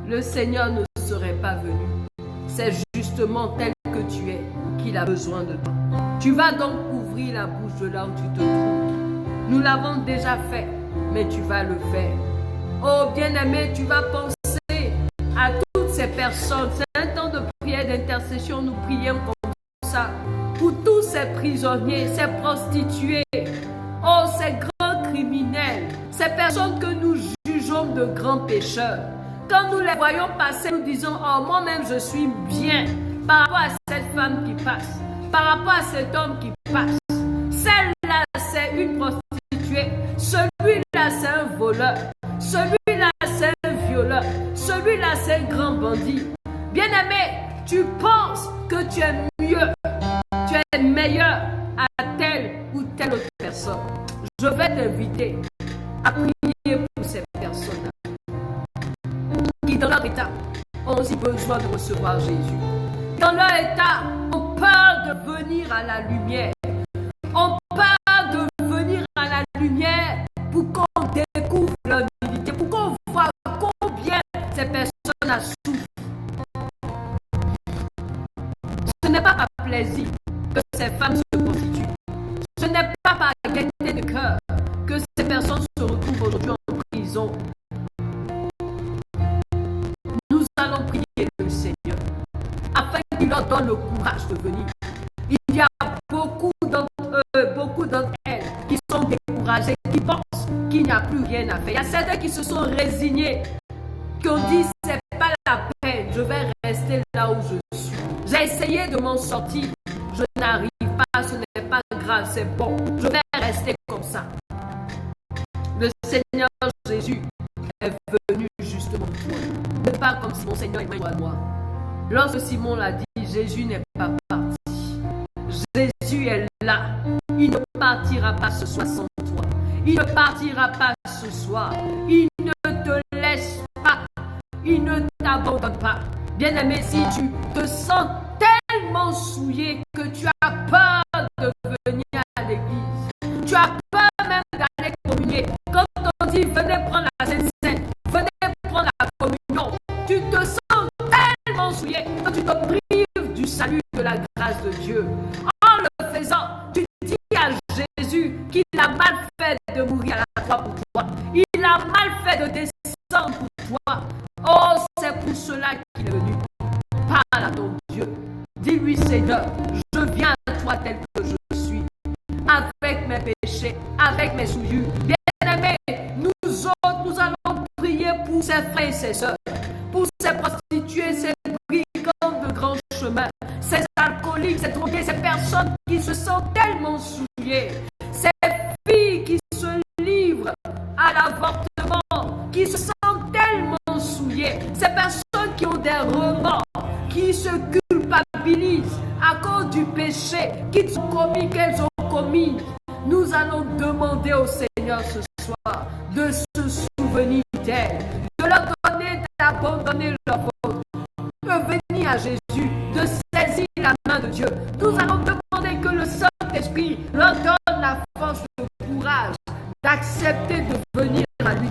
le Seigneur ne serait pas venu. C'est justement tel que tu es qu'il a besoin de toi. Tu vas donc ouvrir la bouche de là où tu te trouves. Nous l'avons déjà fait, mais tu vas le faire. Oh bien-aimé, tu vas penser à toutes ces personnes. C'est un temps de prière, d'intercession. Nous prions comme ça pour tous ces prisonniers, ces prostituées, oh ces grands criminels, ces personnes que nous jugeons de grands pécheurs. Quand nous les voyons passer, nous disons, oh moi-même je suis bien par rapport à cette femme qui passe, par rapport à cet homme qui passe. Celle-là, c'est une prostituée. Celui-là, c'est un voleur. Celui-là, c'est un violeur. Celui-là, c'est un grand bandit. Bien-aimé, tu penses que tu es mieux, tu es meilleur à telle ou telle autre personne. Je vais t'inviter à prier pour ces personnes-là qui, dans leur état, ont aussi besoin de recevoir Jésus. Dans leur état, ont peur de venir à la lumière. Ont peur de venir à la lumière pour qu'on découvre leur divinité, pour qu'on voit combien ces personnes souffrent. Ce n'est pas par plaisir que ces femmes se prostituent. Ce n'est pas par gaieté de cœur que ces personnes se retrouvent aujourd'hui en prison. Nous allons prier le Seigneur afin qu'il leur donne le courage de venir. Il y a beaucoup d'entre elles qui sont découragées, qui pensent qu'il n'y a plus rien à faire. Il y a certains qui se sont résignés, qui ont dit c'est pas la peine, je vais rester là où je suis. J'ai essayé de m'en sortir, je n'arrive pas, ce n'est pas grave, c'est bon, je vais rester comme ça. Le Seigneur Jésus est venu justement pour toi. Ne pas comme si mon Seigneur est à moi. Lorsque Simon l'a dit, Jésus n'est pas parti. Jésus est là. Il ne part partira pas ce soir sans toi. Il ne partira pas ce soir. Il ne te laisse pas. Il ne t'abandonne pas. Bien-aimé, si tu te sens tellement souillé que tu as peur de venir à l'église, tu as peur même d'aller communier. Quand on dit venez prendre la Sainte Seine, venez prendre la communion, tu te sens tellement souillé que tu te prives du salut de la grâce de Dieu. En le faisant, tu dis à Jésus qu'il a mal fait de mourir à la croix pour toi. Il a mal fait de descendre pour toi. Oh, c'est pour cela qu'il est venu. Parle à ton Dieu. Dis-lui, Seigneur, je viens à toi tel que je suis, avec mes péchés, avec mes souillures. Bien-aimés, nous autres, nous allons prier pour ces frères et ces sœurs, pour ces prostituées, ces brigands de grands chemins, ces alcooliques, ces drogués, ces personnes qui se sentent tellement souillées, ces filles qui se livrent à l'avortement, qui se sentent tellement souillées, ces personnes qui ont des remords, qui se culpabilisent à cause du péché qu'elles ont commis. Nous allons demander au Seigneur ce soir de se souvenir d'elles, de leur donner, d'abandonner leur faute, de venir à Jésus, de saisir la main de Dieu. Nous allons demander que le Saint-Esprit leur donne la force, le courage d'accepter de venir à lui.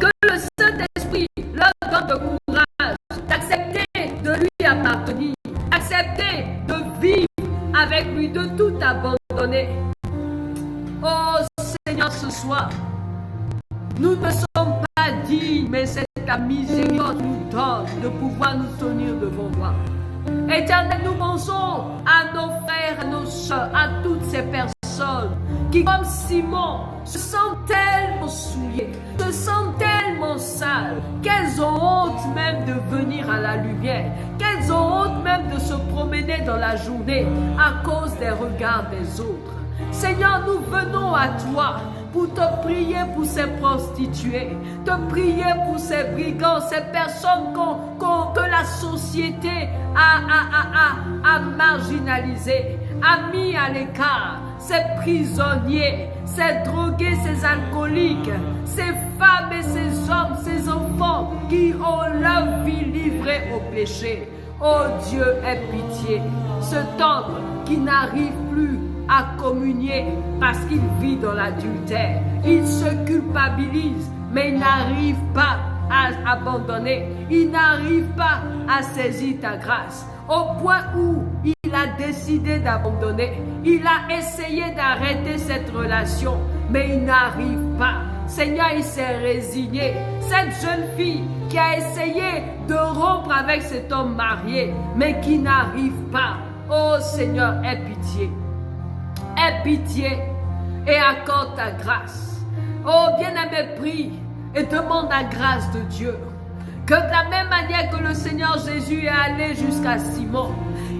Que le Saint-Esprit leur donne le courage d'accepter de lui appartenir, accepter de vivre avec lui, de tout abandonner. Oh Seigneur, ce soir, nous ne sommes pas dignes, mais c'est ta miséricorde nous donne de pouvoir nous tenir devant toi. Éternel, nous pensons à nos frères, à nos soeurs, à toutes ces personnes qui, comme Simon, se sentent tellement souillées, se sentent tellement sales, qu'elles ont honte même de venir à la lumière, qu'elles ont honte même de se promener dans la journée à cause des regards des autres. Seigneur, nous venons à toi pour te prier pour ces prostituées, te prier pour ces brigands, ces personnes que la société a marginalisées, a mis à l'écart, ces prisonniers, ces drogués, ces alcooliques, ces femmes et ces hommes, ces enfants qui ont leur vie livrée au péché. Oh Dieu, aie pitié, cet homme qui n'arrive plus à communier parce qu'il vit dans l'adultère. Il se culpabilise, mais il n'arrive pas à abandonner. Il n'arrive pas à saisir ta grâce. Au point où il a décidé d'abandonner. Il a essayé d'arrêter cette relation, mais il n'arrive pas. Seigneur, il s'est résigné. Cette jeune fille qui a essayé de rompre avec cet homme marié, mais qui n'arrive pas. Oh Seigneur, aie pitié. Aie pitié et accorde ta grâce. Oh bien-aimé, prie et demande la grâce de Dieu. Que de la même manière que le Seigneur Jésus est allé jusqu'à Simon,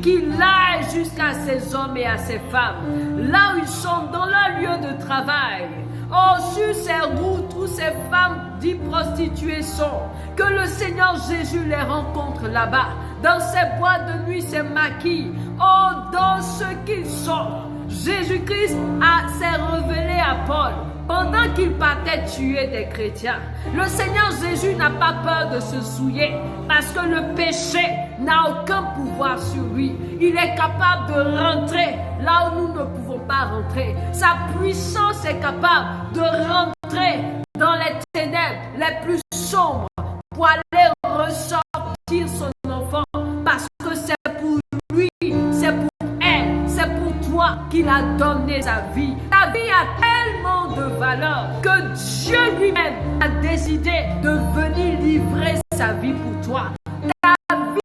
qu'il aille jusqu'à ces hommes et à ces femmes, là où ils sont dans leur lieu de travail. Oh, sur ces routes où ces femmes dites prostituées sont, que le Seigneur Jésus les rencontre là-bas, dans ces boîtes de nuit, ces maquis, oh, dans ce qu'ils sont. Jésus-Christ s'est révélé à Paul pendant qu'il partait tuer des chrétiens. Le Seigneur Jésus n'a pas peur de se souiller parce que le péché n'a aucun pouvoir sur lui. Il est capable de rentrer là où nous ne pouvons pas rentrer. Sa puissance est capable de rentrer dans les ténèbres les plus sombres pour aller ressortir son enfant parce que c'est pour lui, c'est pour elle, c'est pour toi qu'il a donné sa vie. Ta vie a tellement de valeur que Dieu lui-même a décidé de venir livrer sa vie pour toi. Ta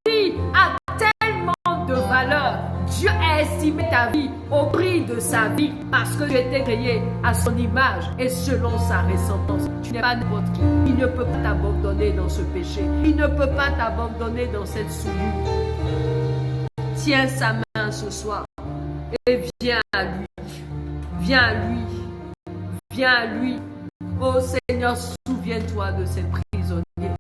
vie a tellement de valeur. Dieu a estimé ta vie au prix de sa vie parce que tu étais créé à son image et selon sa ressemblance. Tu n'es pas n'importe qui. Il ne peut pas t'abandonner dans ce péché. Il ne peut pas t'abandonner dans cette souillure. Tiens sa main ce soir et viens à lui. Viens à lui. Viens à lui. Oh Seigneur, souviens-toi de ces prisonniers,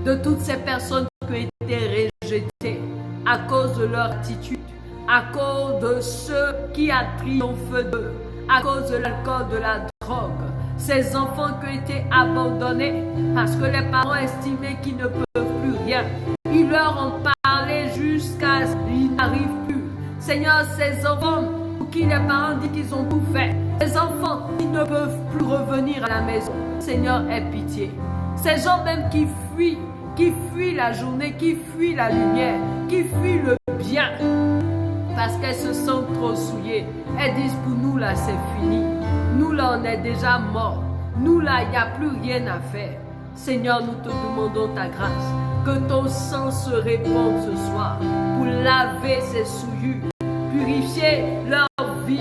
de toutes ces personnes qui ont été rejetées à cause de leur attitude, à cause de ceux qui a triomphé d'eux, à cause de l'alcool, de la drogue. Ces enfants qui ont été abandonnés parce que les parents estimaient qu'ils ne peuvent plus rien. Ils leur ont parlé jusqu'à ce qu'ils n'arrivent plus. Seigneur, ces enfants pour qui les parents disent qu'ils ont tout fait, ces enfants qui ne peuvent plus revenir à la maison, Seigneur, aie pitié. Ces gens même qui fuient la journée, qui fuient la lumière, qui fuient le bien, parce qu'elles se sentent trop souillées. Elles disent pour nous là c'est fini. Nous là on est déjà morts. Nous là il n'y a plus rien à faire. Seigneur, nous te demandons ta grâce. Que ton sang se répande ce soir pour laver ces souillures, purifier leur vie,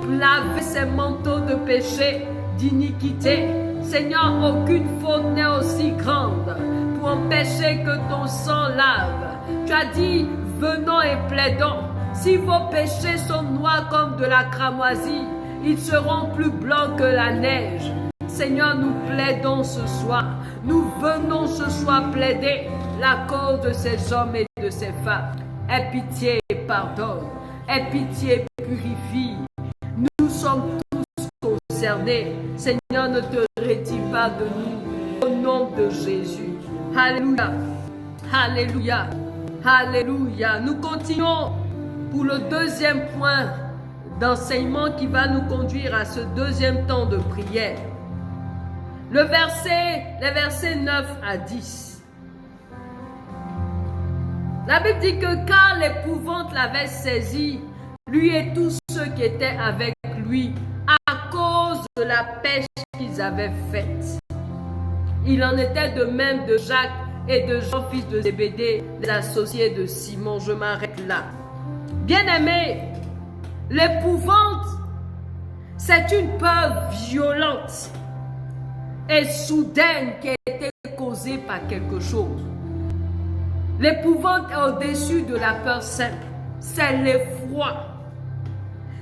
laver ces manteaux de péché, d'iniquité. Seigneur, aucune faute n'est aussi grande pour empêcher que ton sang lave. Tu as dit, venons et plaidons. Si vos péchés sont noirs comme de la cramoisie, ils seront plus blancs que la neige. Seigneur, nous plaidons ce soir. Nous venons ce soir plaider la cause de ces hommes et de ces femmes. Aie pitié et pardonne. Aie pitié et purifie. Nous sommes tous concernés. Seigneur, ne te retire pas de nous. Au nom de Jésus. Alléluia. Alléluia. Alléluia. Nous continuons pour le deuxième point d'enseignement qui va nous conduire à ce deuxième temps de prière. Les versets 9 à 10. La Bible dit que car l'épouvante l'avait saisi, lui et tous ceux qui étaient avec lui, à cause de la pêche qu'ils avaient faite. Il en était de même de Jacques et de Jean, fils de Zébédée, les associés de Simon. Je m'arrête là. Bien-aimés, l'épouvante, c'est une peur violente et soudaine qui a été causée par quelque chose. L'épouvante est au-dessus de la peur simple. C'est l'effroi.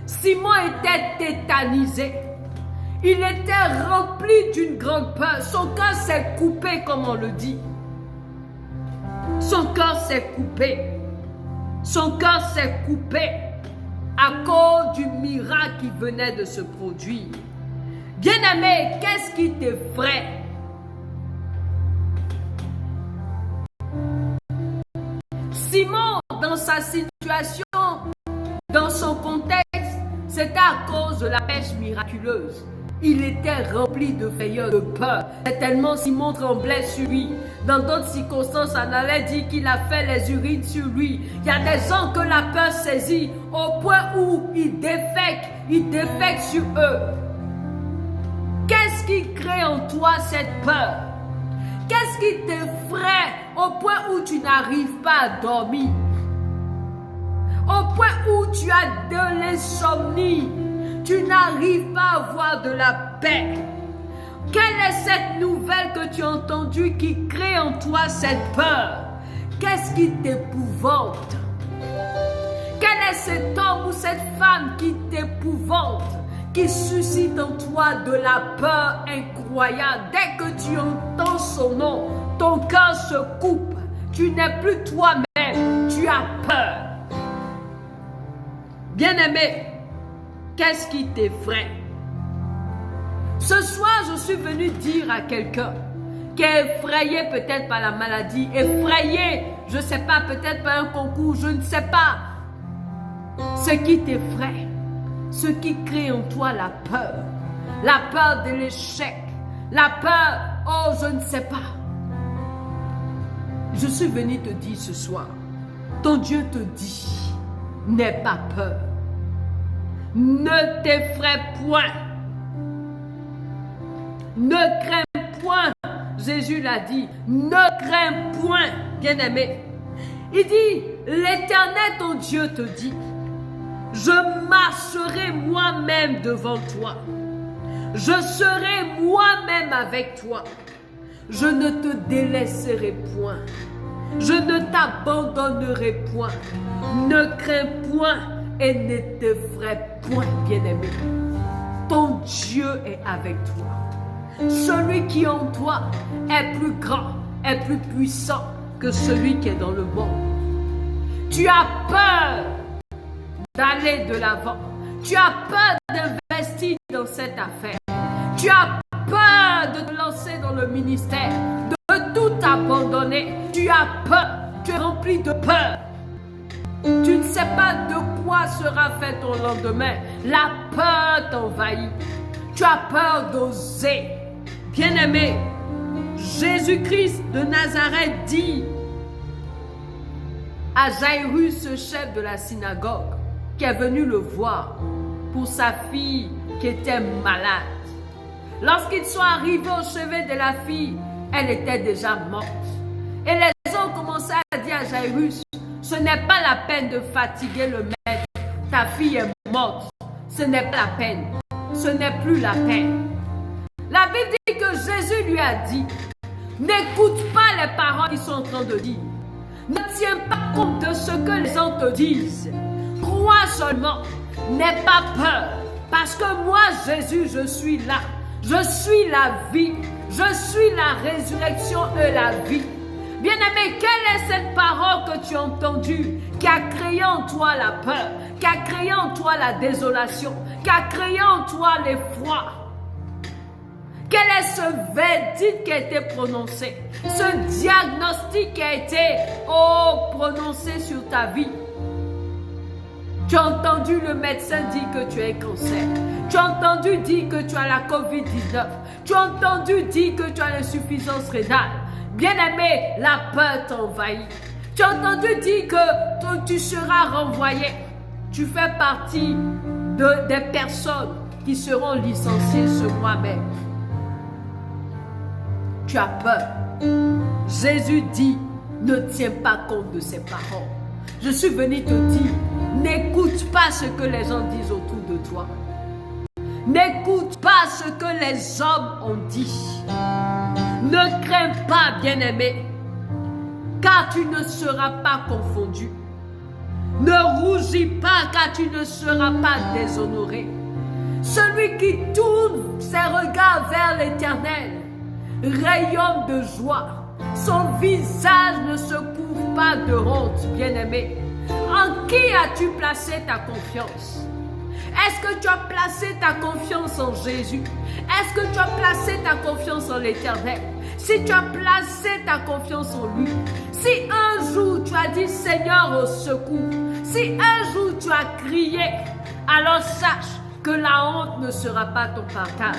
Simon était tétanisé. Il était rempli d'une grande peur. Son cœur s'est coupé, comme on le dit. Son cœur s'est coupé. Son cœur s'est coupé à cause du miracle qui venait de se produire. Bien-aimé, qu'est-ce qui t'effraie? Simon, dans sa situation, dans son contexte, c'était à cause de la pêche miraculeuse. Il était rempli de frayeur, de peur. Et tellement Simon tremblait sur lui. Dans d'autres circonstances, on allait dire qu'il a fait les urines sur lui. Il y a des gens que la peur saisit au point où ils défèquent sur eux. Qu'est-ce qui crée en toi cette peur? Qu'est-ce qui t'effraie au point où tu n'arrives pas à dormir? Au point où tu as de l'insomnie, tu n'arrives pas à avoir de la paix. Quelle est cette nouvelle que tu as entendue qui crée en toi cette peur? Qu'est-ce qui t'épouvante? Quel est cet homme ou cette femme qui t'épouvante, qui suscite en toi de la peur incroyable? Dès que tu entends son nom, ton cœur se coupe. Tu n'es plus toi-même, tu as peur. Bien-aimé, qu'est-ce qui t'effraie? Ce soir, je suis venu dire à quelqu'un qui est effrayé peut-être par la maladie, effrayé, je ne sais pas, peut-être par un concours, je ne sais pas. Ce qui t'effraie, ce qui crée en toi la peur de l'échec, la peur, oh je ne sais pas. Je suis venu te dire ce soir, ton Dieu te dit, n'aie pas peur. Ne t'effraie point. Ne crains point. Jésus l'a dit. Ne crains point, bien-aimé. Il dit, l'Éternel, ton Dieu te dit, je marcherai moi-même devant toi. Je serai moi-même avec toi. Je ne te délaisserai point. Je ne t'abandonnerai point. Ne crains point et ne t'effraie point, bien-aimé. Ton Dieu est avec toi. Celui qui est en toi est plus grand, est plus puissant que celui qui est dans le monde. Tu as peur. d'aller de l'avant. Tu as peur d'investir dans cette affaire. Tu as peur de te lancer dans le ministère, de tout abandonner. Tu as peur. Tu es rempli de peur. Tu ne sais pas de quoi sera fait ton lendemain. La peur t'envahit. Tu as peur d'oser. Bien-aimé, Jésus-Christ de Nazareth dit à Jairus, ce chef de la synagogue, qui est venu le voir pour sa fille qui était malade. Lorsqu'ils sont arrivés au chevet de la fille, elle était déjà morte. Et les gens ont commencé à dire à Jairus, ce n'est pas la peine de fatiguer le maître. Ta fille est morte. Ce n'est pas la peine. Ce n'est plus la peine. La Bible dit que Jésus lui a dit, n'écoute pas les paroles qu'ils sont en train de dire. Ne tiens pas compte de ce que les gens te disent. Crois seulement. N'aie pas peur. Parce que moi, Jésus, je suis là. Je suis la vie. Je suis la résurrection et la vie. Bien-aimé, quelle est cette parole que tu as entendue qui a créé en toi la peur, qui a créé en toi la désolation, qui a créé en toi l'effroi? Quel est ce verdict qui a été prononcé, ce diagnostic qui a été prononcé sur ta vie? Tu as entendu le médecin dire que tu as un cancer. Tu as entendu dire que tu as la COVID-19. Tu as entendu dire que tu as l'insuffisance rénale. Bien-aimé, la peur t'envahit. Tu as entendu dire que tu seras renvoyé. Tu fais partie des personnes qui seront licenciées ce mois-même. Tu as peur. Jésus dit, ne tiens pas compte de ces paroles. Je suis venu te dire, n'écoute pas ce que les gens disent autour de toi. N'écoute pas ce que les hommes ont dit. Ne crains pas, bien-aimé, car tu ne seras pas confondu. Ne rougis pas, car tu ne seras pas déshonoré. Celui qui tourne ses regards vers l'Éternel rayonne de joie. Son visage ne se couvre pas de honte, bien-aimé. En qui as-tu placé ta confiance? Est-ce que tu as placé ta confiance en Jésus? Est-ce que tu as placé ta confiance en l'Éternel? Si tu as placé ta confiance en lui, si un jour tu as dit Seigneur au secours, si un jour tu as crié, alors sache que la honte ne sera pas ton partage.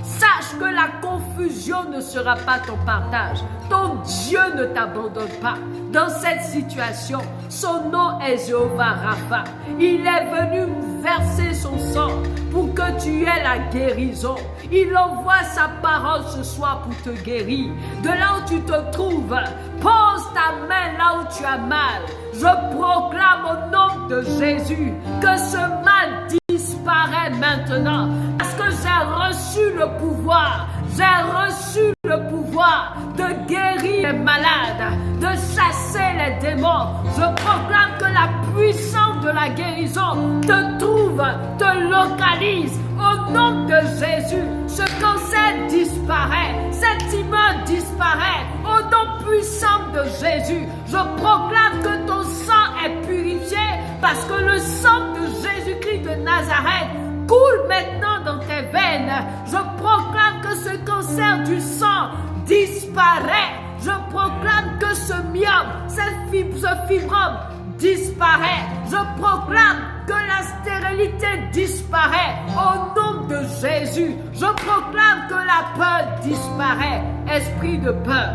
Sache que la confusion ne sera pas ton partage. Ton Dieu ne t'abandonne pas. Dans cette situation, son nom est Jéhovah Rapha. Il est venu verser son sang pour que tu aies la guérison. Il envoie sa parole ce soir pour te guérir. De là où tu te trouves, pose ta main là où tu as mal. Je proclame au nom de Jésus que ce mal disparaît maintenant. Parce que j'ai reçu le pouvoir. J'ai reçu le pouvoir de guérir les malades, de chasser les démons. Je proclame que la puissance de la guérison te trouve, te localise. Au nom de Jésus, ce cancer disparaît, cette tumeur disparaît. Au nom puissant de Jésus, je proclame que ton sang est purifié parce que le sang de Jésus-Christ de Nazareth coule maintenant dans tes veines. Je proclame que ce cancer du sang disparaît. Je proclame que ce myome, ce fibrome disparaît. Je proclame que la stérilité disparaît. Au nom de Jésus, je proclame que la peur disparaît. Esprit de peur,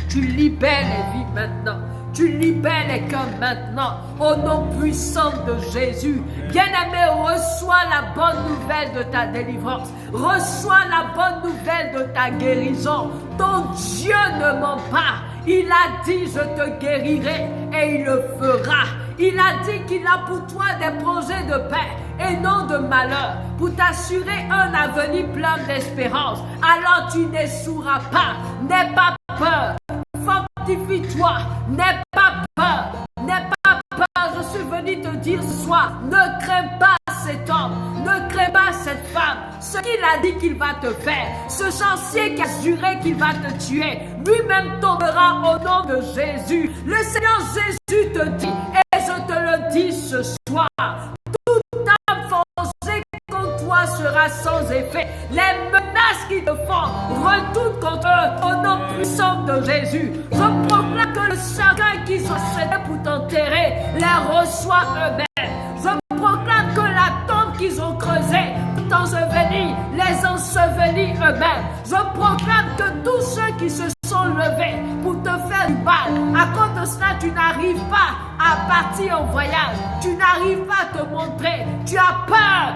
tu libères les vies maintenant. Tu libères les cœurs maintenant, au nom puissant de Jésus. Bien-aimé, reçois la bonne nouvelle de ta délivrance. Reçois la bonne nouvelle de ta guérison. Ton Dieu ne ment pas. Il a dit, je te guérirai et il le fera. Il a dit qu'il a pour toi des projets de paix et non de malheur, pour t'assurer un avenir plein d'espérance. Alors tu n'échoueras pas. N'aie pas peur. Fortifie-toi, n'aie pas peur, n'aie pas peur. Je suis venu te dire ce soir, ne crains pas cet homme, ne crains pas cette femme. Ce qu'il a dit qu'il va te faire, ce sorcier qui a juré qu'il va te tuer, lui-même tombera au nom de Jésus. Le Seigneur Jésus te dit, et je te le dis ce soir, sang de Jésus. Je proclame que le chacun qui se cédait pour t'enterrer les reçoit eux-mêmes. Je proclame que la tombe qu'ils ont creusée pour t'ensevelir les ensevelit eux-mêmes. Je proclame que tous ceux qui se sont levés pour te faire du mal, à cause de cela, tu n'arrives pas à partir en voyage. Tu n'arrives pas à te montrer. Tu as peur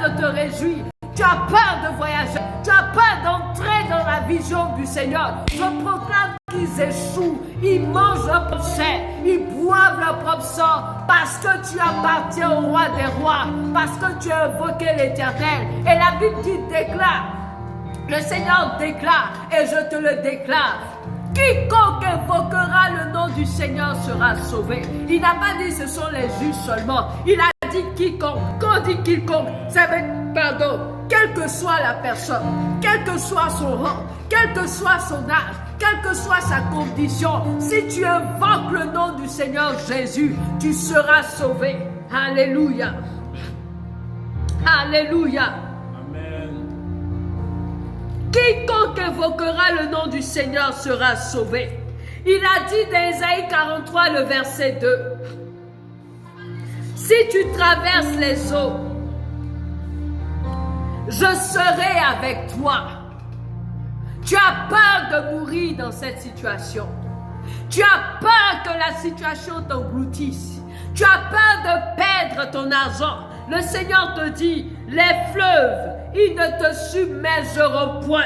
de te réjouir. Tu as peur de voyager. Tu as peur d'entrer dans la vision du Seigneur. Je proclame qu'ils échouent. Ils mangent leur propre chair. Ils boivent leur propre sang. Parce que tu appartiens au roi des rois. Parce que tu as invoqué l'Éternel. Et la Bible dit, déclare. Le Seigneur déclare, et je te le déclare. Quiconque invoquera le nom du Seigneur sera sauvé. Il n'a pas dit ce sont les juges seulement. Il a dit quiconque. Quand on dit quiconque, ça veut dire, pardon, quelle que soit la personne, quel que soit son rang, quel que soit son âge, quelle que soit sa condition, si tu invoques le nom du Seigneur Jésus, tu seras sauvé. Alléluia. Alléluia. Quiconque invoquera le nom du Seigneur sera sauvé. Il a dit dans Ésaïe 43, le verset 2. Si tu traverses les eaux, je serai avec toi. Tu as peur de mourir dans cette situation. Tu as peur que la situation t'engloutisse. Tu as peur de perdre ton argent. Le Seigneur te dit, les fleuves, ils ne te submergeront point.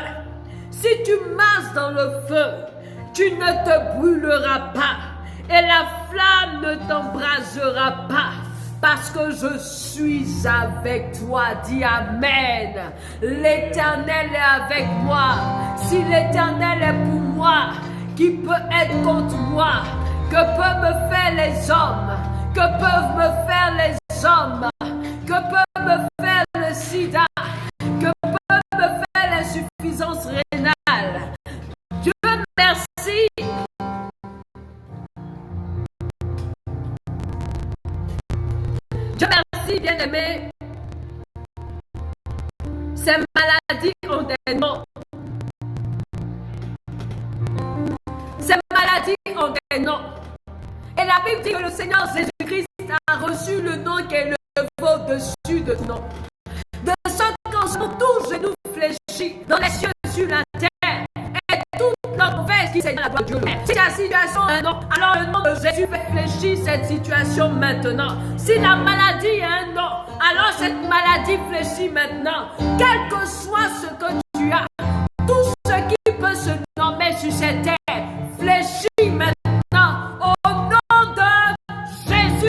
Si tu marches dans le feu, tu ne te brûleras pas. Et la flamme ne t'embrasera pas. Parce que je suis avec toi. Dis Amen. L'Éternel est avec moi. Si l'Éternel est pour moi, qui peut être contre moi? Que peuvent me faire les hommes? Que peuvent me faire les hommes? Que peut me faire le sida? Que peut me faire l'insuffisance rénale? Dieu merci. Dieu merci, bien-aimé. Ces maladies ont des noms. Ces maladies ont des noms. Et la Bible dit que le Seigneur Jésus-Christ a reçu le nom qui est le au-dessus de ton nom. De sorte qu'en son tous genoux fléchis dans les cieux sur la terre et toute notre mauvaise qui s'est dans la gloire de Dieu. Si la situation a un nom, alors le nom de Jésus fait fléchir cette situation maintenant. Si la maladie a un nom, alors cette maladie fléchit maintenant. Quel que soit ce que tu as, tout ce qui peut se nommer sur cette terre, fléchit maintenant au nom de Jésus.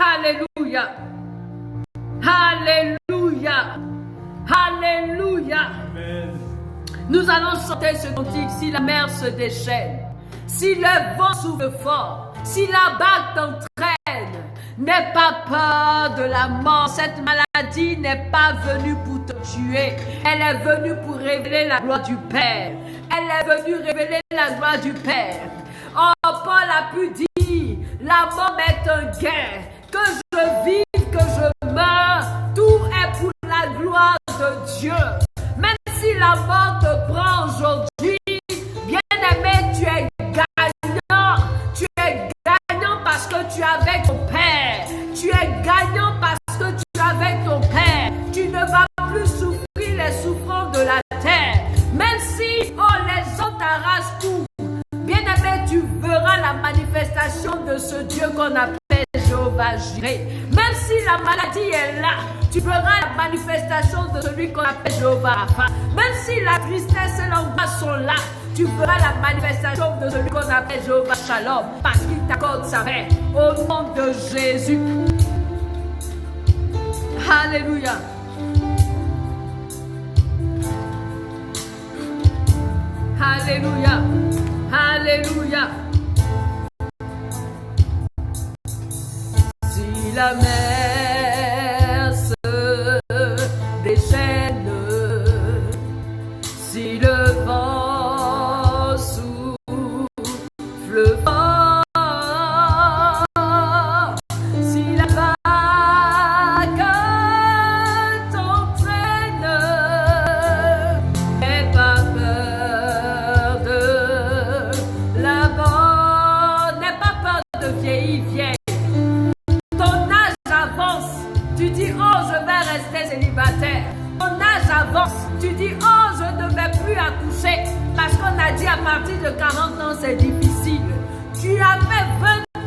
Alléluia. Alléluia. Alléluia. Amen. Nous allons chanter ce cantique. Si la mer se déchaîne, si le vent souffle fort, si la bague t'entraîne, n'aie pas peur de la mort. Cette maladie n'est pas venue pour te tuer. Elle est venue pour révéler la gloire du Père. Elle est venue révéler la gloire du Père. Oh, Paul a pu dire, la mort est un gain. Que je vive, que je meure, tout est pour la gloire de Dieu. Même si la mort te prend aujourd'hui, bien-aimé, tu es gagnant. Tu es gagnant parce que tu es avec ton Père. Tu es gagnant parce que tu es avec ton Père. Tu ne vas plus souffrir les souffrances de la terre. Même si les autres t'arrachent tout, bien-aimé, tu verras la manifestation de ce Dieu qu'on appelle Jéhovah Jireh. Même si la maladie est là, tu verras la manifestation de celui qu'on appelle Jéhovah Rapha. Même si la tristesse et l'angoisse sont là, tu verras la manifestation de celui qu'on appelle Jéhovah Shalom, parce qu'il t'accorde sa paix au nom de Jésus. Alléluia. Alléluia. Alléluia. Si la mer se déchaîne, si le vent souffle fort, si la vague t'entraîne, n'aie pas peur as dit à partir de 40 ans, c'est difficile. Tu as fait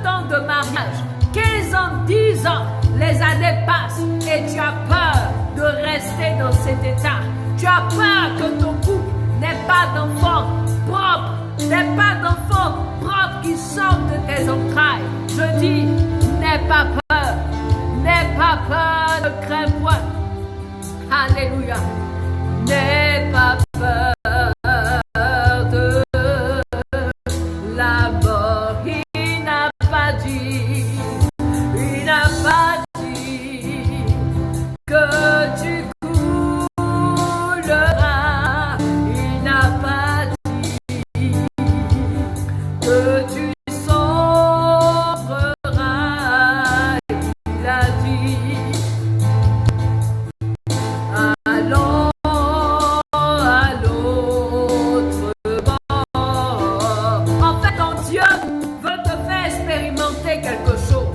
20 ans de mariage, 15 ans, 10 ans, les années passent et tu as peur de rester dans cet état. Tu as peur que ton couple n'ait pas d'enfants propres, n'ait pas d'enfants propres qui sortent de tes entrailles. Je dis, n'aie pas peur, ne crains point. Alléluia. N'aie pas peur de la mort. Il n'a pas dit que tu couleras. Il n'a pas dit que tu sombreras. Il a dit allons à l'autre bord. En fait, ton Dieu veut te faire expérimenter quelque chose.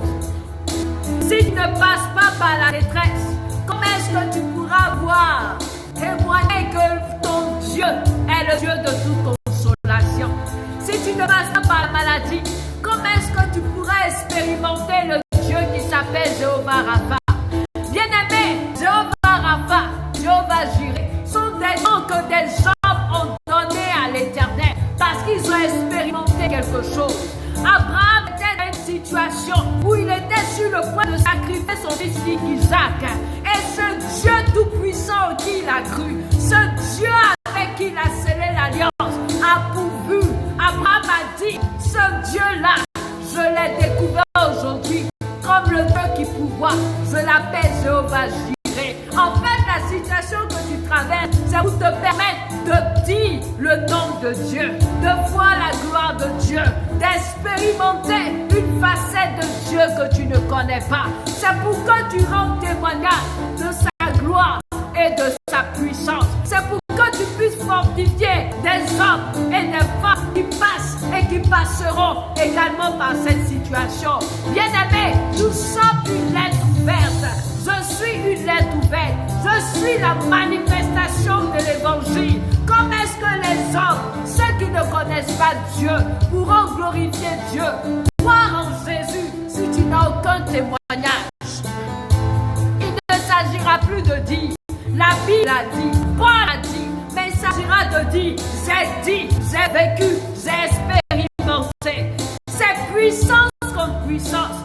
Si tu ne passes pas par la détresse, comment est-ce que tu pourras voir, témoigner que ton Dieu est le Dieu de toute consolation? Si tu ne passes pas par la maladie, comment est-ce que tu pourras expérimenter le Dieu qui s'appelle Jéhovah Rapha? Bien-aimé, Jéhovah Rapha, Jéhovah Jireh, sont des noms que des hommes ont donnés à l'Éternel parce qu'ils ont expérimenté quelque chose. Abraham était dans une situation où il était sur le point de sacrifier son fils Isaac. Et ce Dieu tout-puissant qui il a cru, ce Dieu avec qui il a scellé l'alliance, a pourvu. Abraham a dit, ce Dieu-là, je l'ai découvert aujourd'hui comme le Dieu qui pourvoit. Je l'appelle Jéhovah Jireh. En fait, la situation que tu traverses, c'est pour te permettre de dire le nom de Dieu, de voir la gloire de Dieu, d'expérimenter une facette de Dieu que tu ne connais pas. C'est pour que tu rendes témoignage de sa gloire et de sa puissance. C'est pour que tu puisses fortifier des hommes et des femmes qui passent et qui passeront également par cette situation. Bien-aimés, nous sommes une lettre ouverte. Je suis une lettre ouverte. Je suis la manifestation de l'évangile. Comment est-ce que les hommes, ceux qui ne connaissent pas Dieu, pourront glorifier Dieu? Croire en Jésus si tu n'as aucun témoignage. Il ne s'agira plus de dire, la Bible a dit, Paul a dit, mais il s'agira de dire, j'ai dit, j'ai vécu, j'ai expérimenté. C'est puissance contre puissance,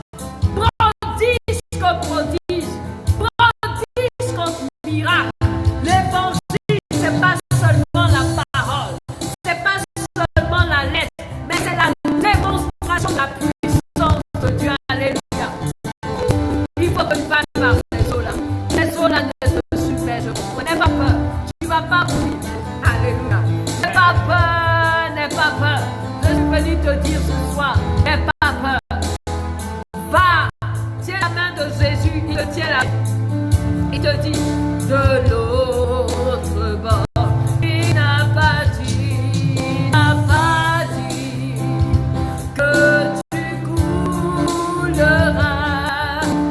prodige contre prodige, prodige contre miracle. L'évangile, c'est pas seulement la parole, c'est pas seulement la lettre, mais c'est la démonstration de la puissance de Dieu. Alléluia. Il faut que tu passes par ces eaux-là. Ces eaux-là ne te submergent pas. N'aie pas peur. Tu ne vas pas mourir. Alléluia. N'aie pas peur, n'aie pas peur. Je suis venu te dire ce soir, n'aie pas peur. Va, tiens la main de Jésus, il te tient la main. Il te dit, de l'autre bord. Il n'a pas dit que tu couleras.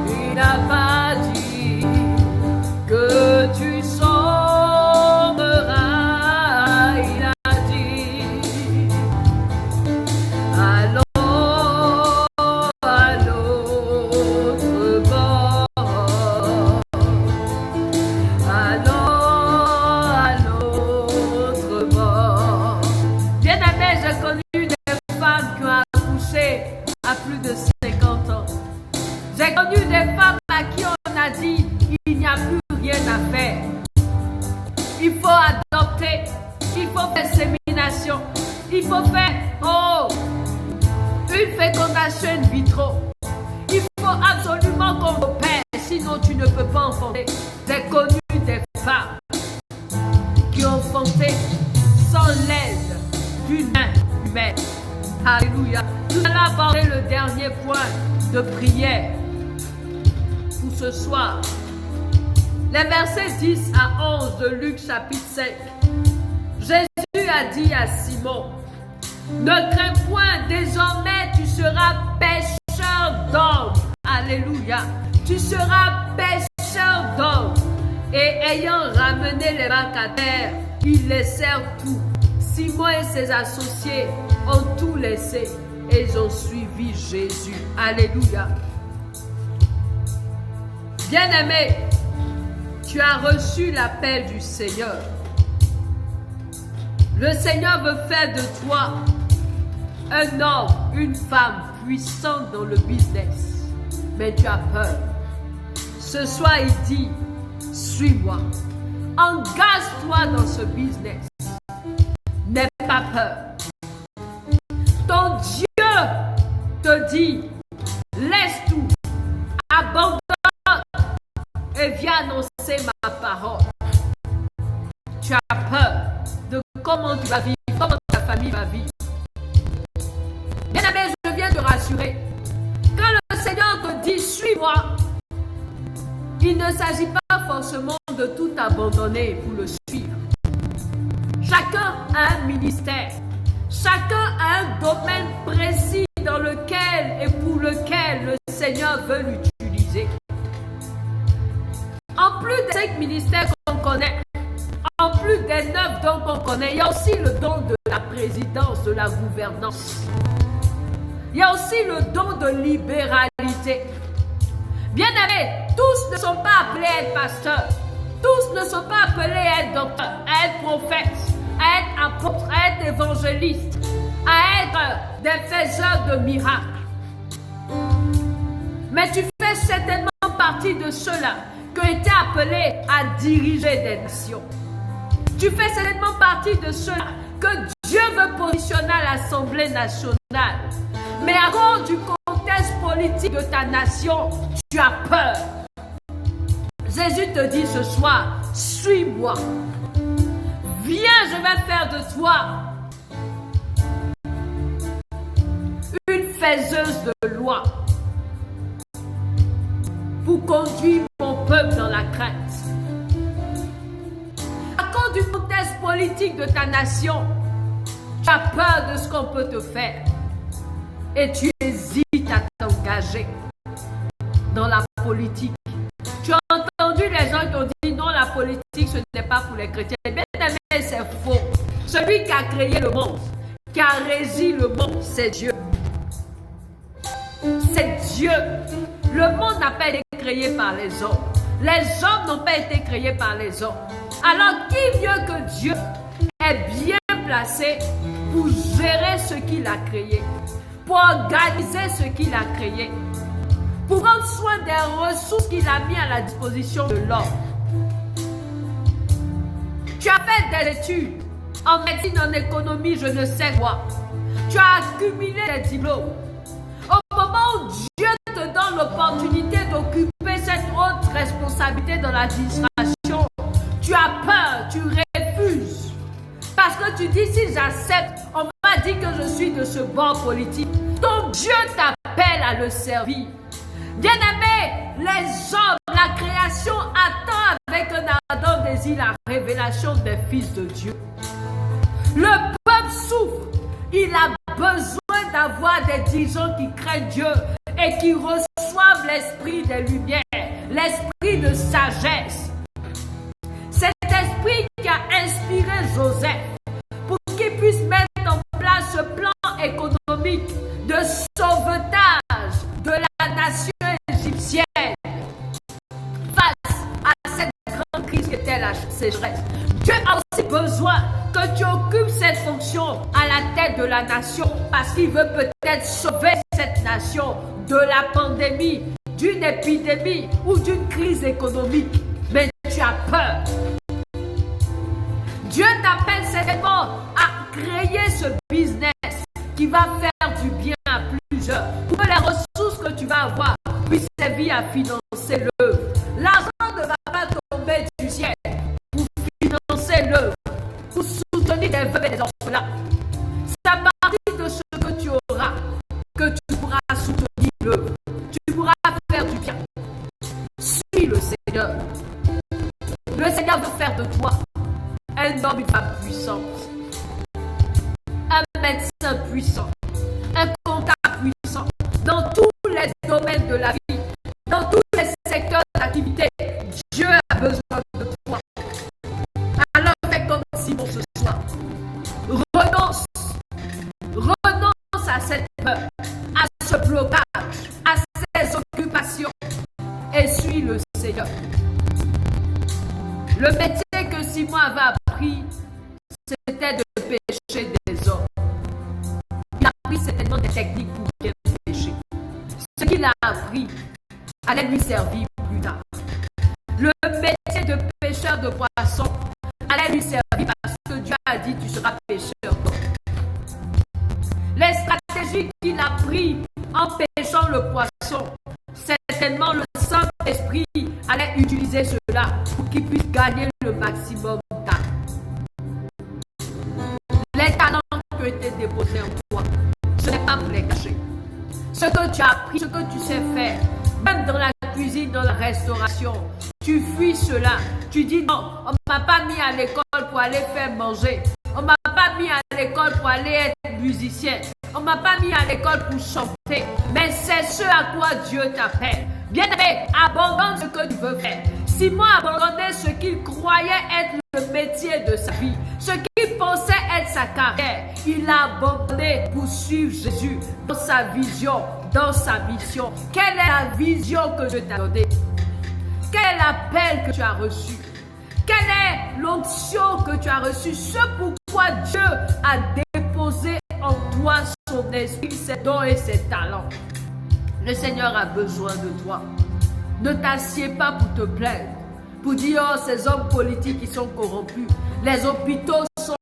Il n'a pas dit que tu sombreras. Il a dit, allons à l'autre bord. Allons à l'autre bord. Bien-aimé, j'ai connu des femmes qui ont accouché à plus de 50 ans. J'ai connu des femmes à qui on a dit il n'y a plus rien à faire. Il faut adopter, il faut faire sémination, il faut faire une fécondation in vitro. Il faut absolument qu'on opère, sinon tu ne peux pas enfanter. J'ai connu des femmes qui ont enfanté sans l'aide d'une main humaine. Alléluia. Nous allons aborder le dernier point de prière pour ce soir. Les versets 10 à 11 de Luc chapitre 5. Jésus a dit à Simon, ne crains point, désormais tu seras pêcheur d'hommes. Alléluia. Tu seras pêcheur d'hommes. Et ayant ramené les barques à terre, ils laissèrent tout, Simon et ses associés ont tout laissé et ils ont suivi Jésus. Alléluia. Bien-aimé, tu as reçu l'appel du Seigneur. Le Seigneur veut faire de toi un homme, une femme puissante dans le business. Mais tu as peur. Ce soir, il dit, suis-moi. Engage-toi dans ce business. N'aie pas peur. Ton Dieu te dit, laisse tout, abandonne et viens annoncer ma parole. Tu as peur de comment tu vas vivre, comment ta famille va vivre. Bien-aimé, je viens de rassurer. Quand le Seigneur te dit, suis-moi, il ne s'agit pas forcément de tout abandonner pour le suivre. Chacun a un ministère. Chacun a un domaine précis dans lequel et pour lequel le Seigneur veut l'utiliser. En plus des 5 ministères qu'on connaît, en plus des 9 dons qu'on connaît, il y a aussi le don de la présidence, de la gouvernance. Il y a aussi le don de libéralité. Bien-aimés, tous ne sont pas appelés à être pasteurs. Tous ne sont pas appelés à être docteurs, à être prophètes, à être apôtres, à être évangélistes, à être des faiseurs de miracles. Mais tu fais certainement partie de ceux-là qui ont été appelés à diriger des nations. Tu fais certainement partie de ceux-là que Dieu veut positionner à l'Assemblée nationale. Mais à cause du contexte politique de ta nation, tu as peur. Jésus te dit ce soir, suis-moi. Viens, je vais faire de toi une faiseuse de loi pour conduire mon peuple dans la crainte. À cause du contexte politique de ta nation, tu as peur de ce qu'on peut te faire et tu hésites à t'engager dans la politique. Tu as entendu les gens qui ont dit non, la politique ce n'est pas pour les chrétiens. Bien aimé, c'est faux. Celui qui a créé le monde, qui a régi le monde, c'est Dieu. C'est Dieu. Le monde n'a pas été créé par les hommes. Les hommes n'ont pas été créés par les hommes. Alors qui mieux que Dieu est bien placé pour gérer ce qu'il a créé, pour organiser ce qu'il a créé, pour prendre soin des ressources qu'il a mis à la disposition de l'homme. Tu as fait des études en médecine, en économie, je ne sais quoi. Tu as accumulé des diplômes. Au moment où Dieu te donne l'opportunité d'occuper cette haute responsabilité dans l'administration, tu as peur, tu refuses. Parce que tu dis, si j'accepte, on va dire que je suis de ce bord politique. Donc Dieu t'appelle à le servir. Bien-aimés, les hommes, la création attend avec un ardent désir la révélation des fils de Dieu. Le peuple souffre. Il a besoin d'avoir des dirigeants qui craignent Dieu et qui reçoivent l'esprit des lumières, l'esprit de sagesse. Cet esprit qui a inspiré Joseph pour qu'il puisse mettre en place ce plan économique de sauvetage de la nation égyptienne face à cette grande crise qui était la sécheresse. Dieu a aussi besoin que tu occupes cette fonction à la tête de la nation parce qu'il veut peut-être sauver cette nation de la pandémie, d'une épidémie ou d'une crise économique. Mais tu as peur. Dieu t'appelle certainement à créer ce business qui va faire du bien à plusieurs pour que les ressources que tu vas avoir puissent servir à financer l'œuvre. L'argent ne va pas tomber du ciel pour financer l'œuvre, pour soutenir les veuves et les orphelins. C'est à partir de ce que tu auras que tu pourras soutenir l'œuvre. Tu pourras faire du bien. Suis le Seigneur. Le Seigneur veut faire de toi un homme, une femme puissante, un médecin puissant, un comptable puissant, dans tous les domaines de la vie, dans tous les secteurs d'activité. Dieu a besoin de toi. Alors fais comme Simon ce soir. peur, à ce blocage, à ces occupations et suis le Seigneur. Le métier que Simon avait appris, c'était de pêcher des hommes. Il a appris certainement des techniques pour bien pêcher. Ce qu'il a appris allait lui servir plus tard. Le métier de pêcheur de poissons allait lui servir parce que Dieu a dit tu seras pêcheur d'hommes. Les stratégies qu'il a prises en pêchant le poisson, certainement le Saint-Esprit allait utiliser cela pour qu'il puisse gagner le maximum d'âmes. Les talents qui ont été déposés en toi, ce n'est pas pour les cacher. Ce que tu as appris, ce que tu sais faire, même dans la cuisine, dans la restauration, tu fuis cela. Tu dis non, on ne m'a pas mis à l'école pour aller faire manger. On ne m'a pas mis à l'école pour aller être musicien. On ne m'a pas mis à l'école pour chanter. Mais c'est ce à quoi Dieu t'appelle. Bien-aimé, abandonne ce que tu veux faire. Simon abandonnait ce qu'il croyait être le métier de sa vie, ce qu'il pensait être sa carrière. Il a abandonné pour suivre Jésus dans sa vision, dans sa mission. Quelle est la vision que Dieu t'a donnée? Quel est l'appel que tu as reçu? Quelle est l'onction que tu as reçue? Ce pourquoi Dieu a déposé en toi son esprit, ses dons et ses talents. Le Seigneur a besoin de toi. Ne t'assieds pas pour te plaindre, pour dire oh, ces hommes politiques qui sont corrompus, les hôpitaux sont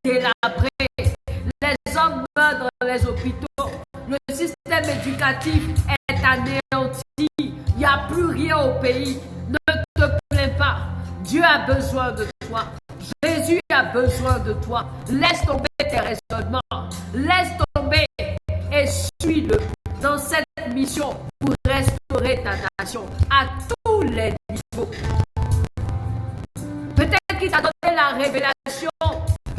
délabrés, les hommes meurent dans les hôpitaux, le système éducatif est anéanti, il n'y a plus rien au pays. Ne te plains pas, Dieu a besoin de toi, Jésus a besoin de toi. Laisse tomber tes raisonnements, laisse tomber et suis-le dans cette mission pour restaurer ta nation à tous les niveaux. Peut-être qu'il t'a donné la révélation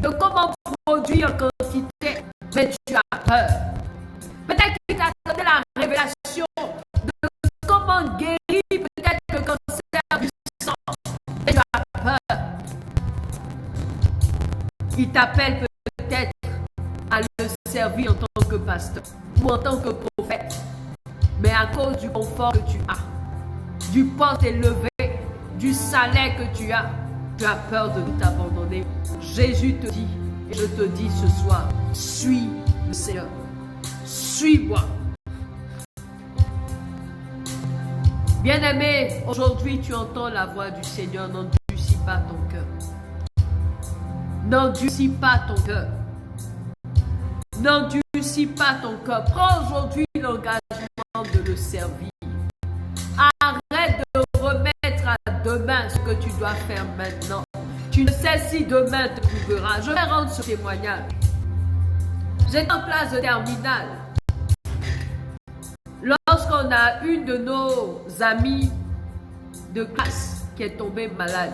de comment produire en quantité, mais tu as peur. Peut-être qu'il t'a donné la révélation de comment guérir peut-être le cancer du sang, mais tu as peur. Il t'appelle peut-être à le servir en tant que pasteur ou en tant que prophète. Mais à cause du confort que tu as, du poste élevé, du salaire que tu as peur de tout abandonner. Jésus te dit, et je te dis ce soir, suis le Seigneur, suis-moi. Bien-aimé, aujourd'hui tu entends la voix du Seigneur, n'endurcis pas ton cœur. N'endurcis pas ton cœur. N'endurcis pas ton cœur. Prends aujourd'hui l'engagement de le servir. Arrête de remettre à demain ce que tu dois faire maintenant. Tu ne sais si demain te trouvera. Je vais rendre ce témoignage. J'étais en classe de terminale. Lorsqu'on a une de nos amies de classe qui est tombée malade.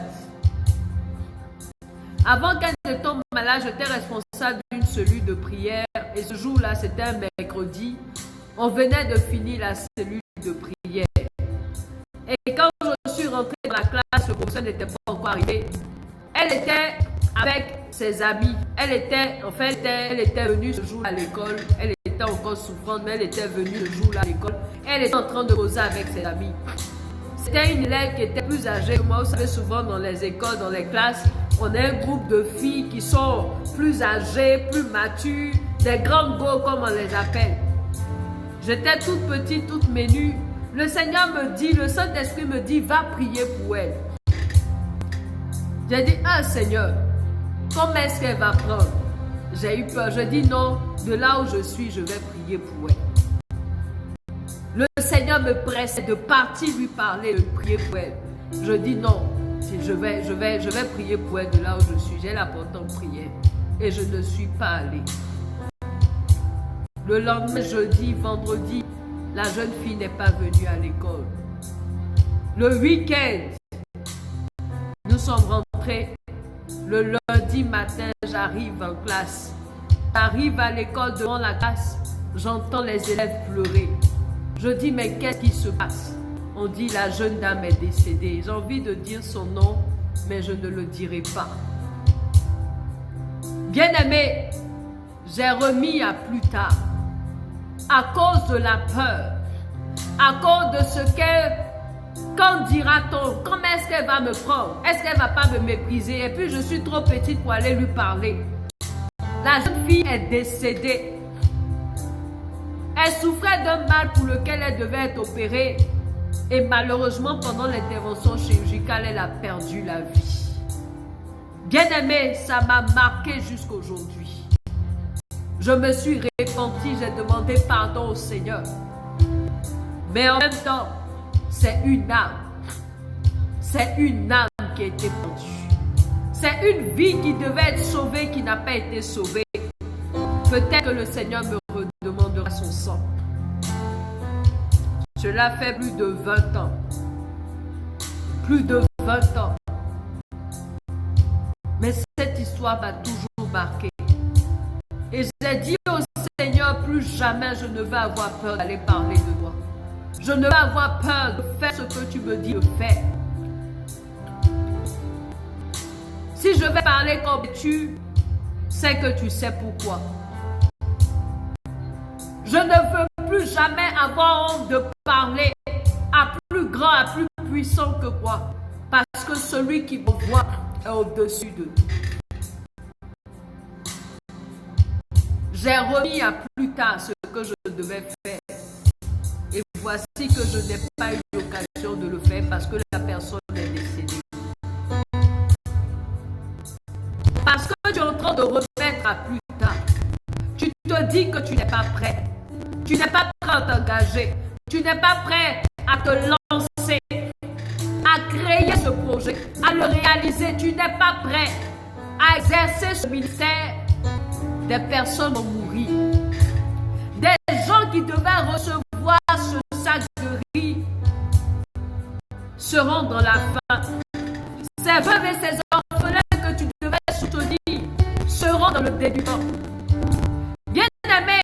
Avant qu'elle ne tombe malade, j'étais responsable d'une cellule de prière. Et ce jour-là, c'était un mercredi. On venait de finir la cellule de prière. Et quand je suis rentrée dans la classe, le professeur n'était pas encore arrivé. Elle était avec ses amis. Elle était venue ce jour à l'école. Elle était encore souffrante, mais elle était venue ce jour-là à l'école. Elle était en train de causer avec ses amis. C'était une élève qui était plus âgée que moi. Vous savez, souvent dans les écoles, dans les classes, on a un groupe de filles qui sont plus âgées, plus matures, des grandes go comme on les appelle. J'étais toute petite, toute menue. Le Seigneur me dit, le Saint-Esprit me dit, va prier pour elle. J'ai dit, ah Seigneur, comment est-ce qu'elle va prendre? J'ai eu peur. Je dis non, de là où je suis, je vais prier pour elle. Le Seigneur me pressait de partir lui parler, de prier pour elle. Je dis non, je vais prier pour elle de là où je suis. J'ai la pourtant prière et je ne suis pas allée. Le lendemain, jeudi, vendredi, la jeune fille n'est pas venue à l'école. Le week-end, nous sommes rentrés. Le lundi matin, j'arrive en classe. J'arrive à l'école devant la classe. J'entends les élèves pleurer. Je dis, mais qu'est-ce qui se passe? On dit, la jeune dame est décédée. J'ai envie de dire son nom, mais je ne le dirai pas. Bien-aimé, j'ai remis à plus tard. à cause de la peur, à cause de ce qu'elle, quand dira-t-on, comment est-ce qu'elle va me prendre? Est-ce qu'elle ne va pas me mépriser? Et puis je suis trop petite pour aller lui parler. La jeune fille est décédée. Elle souffrait d'un mal pour lequel elle devait être opérée. Et malheureusement, pendant l'intervention chirurgicale, elle a perdu la vie. Bien-aimé, ça m'a marqué jusqu'aujourd'hui. Je me suis repentie, j'ai demandé pardon au Seigneur. Mais en même temps, c'est une âme. C'est une âme qui a été perdue. C'est une vie qui devait être sauvée, qui n'a pas été sauvée. Peut-être que le Seigneur me redemandera son sang. Cela fait plus de 20 ans. Plus de 20 ans. Mais cette histoire m'a toujours marqué. Et j'ai dit au Seigneur, plus jamais je ne vais avoir peur d'aller parler de toi. Je ne vais avoir peur de faire ce que tu me dis de faire. Si je vais parler comme tu, c'est que tu sais pourquoi. Je ne veux plus jamais avoir honte de parler à plus grand, à plus puissant que moi. Parce que celui qui me voit est au-dessus de tout. J'ai remis à plus tard ce que je devais faire. Et voici que je n'ai pas eu l'occasion de le faire parce que la personne est décédée. Parce que tu es en train de remettre à plus tard. Tu te dis que tu n'es pas prêt. Tu n'es pas prêt à t'engager. Tu n'es pas prêt à te lancer, à créer ce projet, à le réaliser. Tu n'es pas prêt à exercer ce ministère. Des personnes vont mourir. Des gens qui devaient recevoir ce sac de riz seront dans la faim. Ces veuves et ces orphelins que tu devais soutenir seront dans le dénuement. Bien-aimé,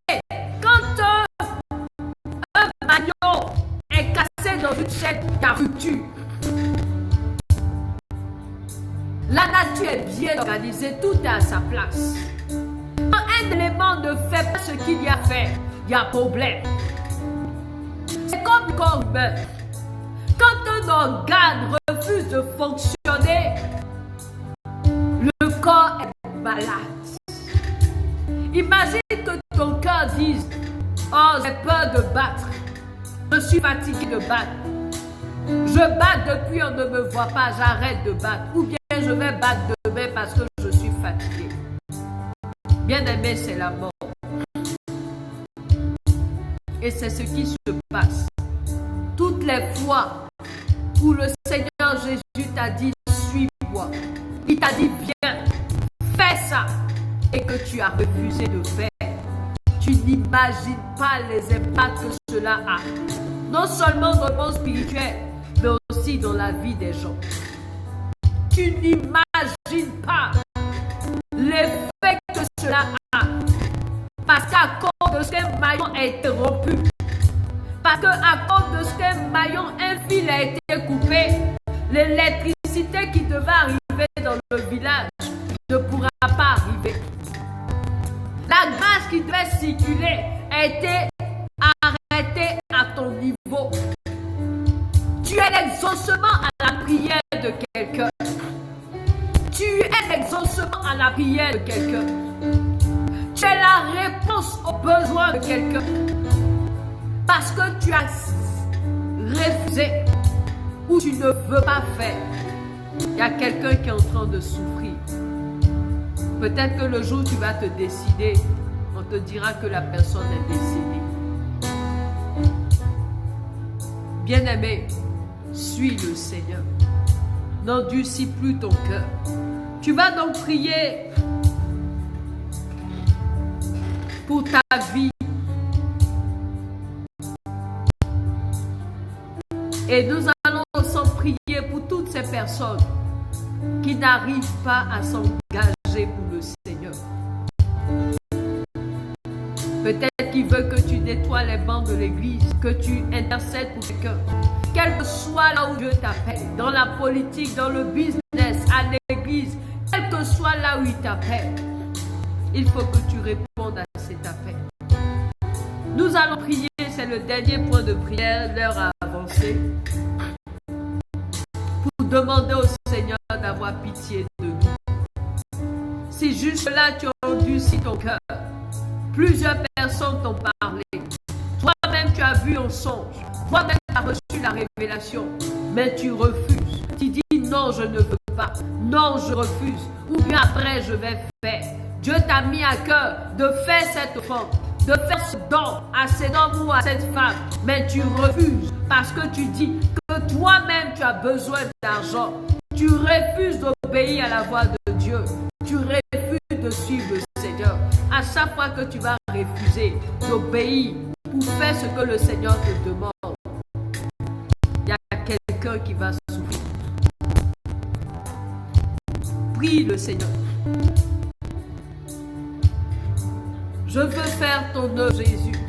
quand un maillot est cassé dans une chaîne qui a rupture, la nature est bien organisée, tout est à sa place. Quand un élément ne fait pas ce qu'il y a fait, il y a problème. C'est comme le corps humain. Quand un organe refuse de fonctionner, le corps est malade. Imagine que ton cœur dise: oh, j'ai peur de battre. Je suis fatigué de battre. Je bats depuis on ne me voit pas, j'arrête de battre. Ou bien je vais battre demain parce que je suis fatigué. Bien-aimé, c'est la mort. Et c'est ce qui se passe. Toutes les fois où le Seigneur Jésus t'a dit: suis-moi. Il t'a dit: viens, fais ça. Et que tu as refusé de faire. Tu n'imagines pas les impacts que cela a. Non seulement dans le monde spirituel, mais aussi dans la vie des gens. Tu n'imagines pas l'effet que cela a. Parce qu'à cause de ce qu'un maillon a été rompu, parce qu'à cause de ce qu'un maillon, un fil a été coupé, l'électricité qui devait arriver dans le village ne pourra pas arriver. La grâce qui devait circuler a été arrêtée à ton niveau. Tu es l'exaucement à la prière de quelqu'un. Tu es l'exaucement à la prière de quelqu'un. Tu es la réponse aux besoins de quelqu'un. Parce que tu as refusé ou tu ne veux pas faire. Il y a quelqu'un qui est en train de souffrir. Peut-être que le jour où tu vas te décider, on te dira que la personne est décédée. Bien-aimé, suis le Seigneur. N'endurcis plus ton cœur. Tu vas donc prier pour ta vie. Et nous allons ensemble prier pour toutes ces personnes qui n'arrivent pas à s'engager pour le Seigneur. Peut-être qu'il veut que tu nettoies les bancs de l'église, que tu intercèdes pour quelqu'un. Quel que soit là où Dieu t'appelle, dans la politique, dans le business, à l'église, quel que soit là où il t'appelle, il faut que tu répondes à cet appel. Nous Nous allons prier, c'est le dernier point de prière, l'heure a avancé, pour demander au Seigneur d'avoir pitié de nous. Si juste là tu as endurci ton cœur, plusieurs personnes t'ont parlé, toi-même tu as vu un songe, toi-même tu as reçu la révélation, mais tu refuses. Tu dis non, je ne veux pas, non, je refuse, ou bien après je vais faire. Dieu t'a mis à cœur de faire cette offrande, de faire ce don à cet homme ou à cette femme, mais tu refuses parce que tu dis que toi-même tu as besoin d'argent. Tu refuses d'obéir à la voix de Dieu. Tu refuses de suivre le Seigneur. À chaque fois que tu vas refuser d'obéir pour faire ce que le Seigneur te demande, il y a quelqu'un qui va souffrir. Prie le Seigneur. Je veux faire ton œuvre, Jésus.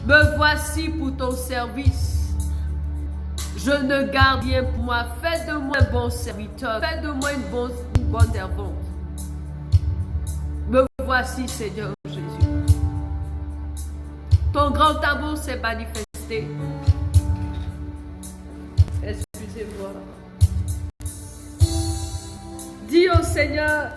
Me voici pour ton service. Je ne garde rien pour moi. Fais de moi un bon serviteur. Fais de moi une bonne servante. Me voici, Seigneur Jésus. Ton grand amour s'est manifesté. Excusez-moi. Dis au Seigneur,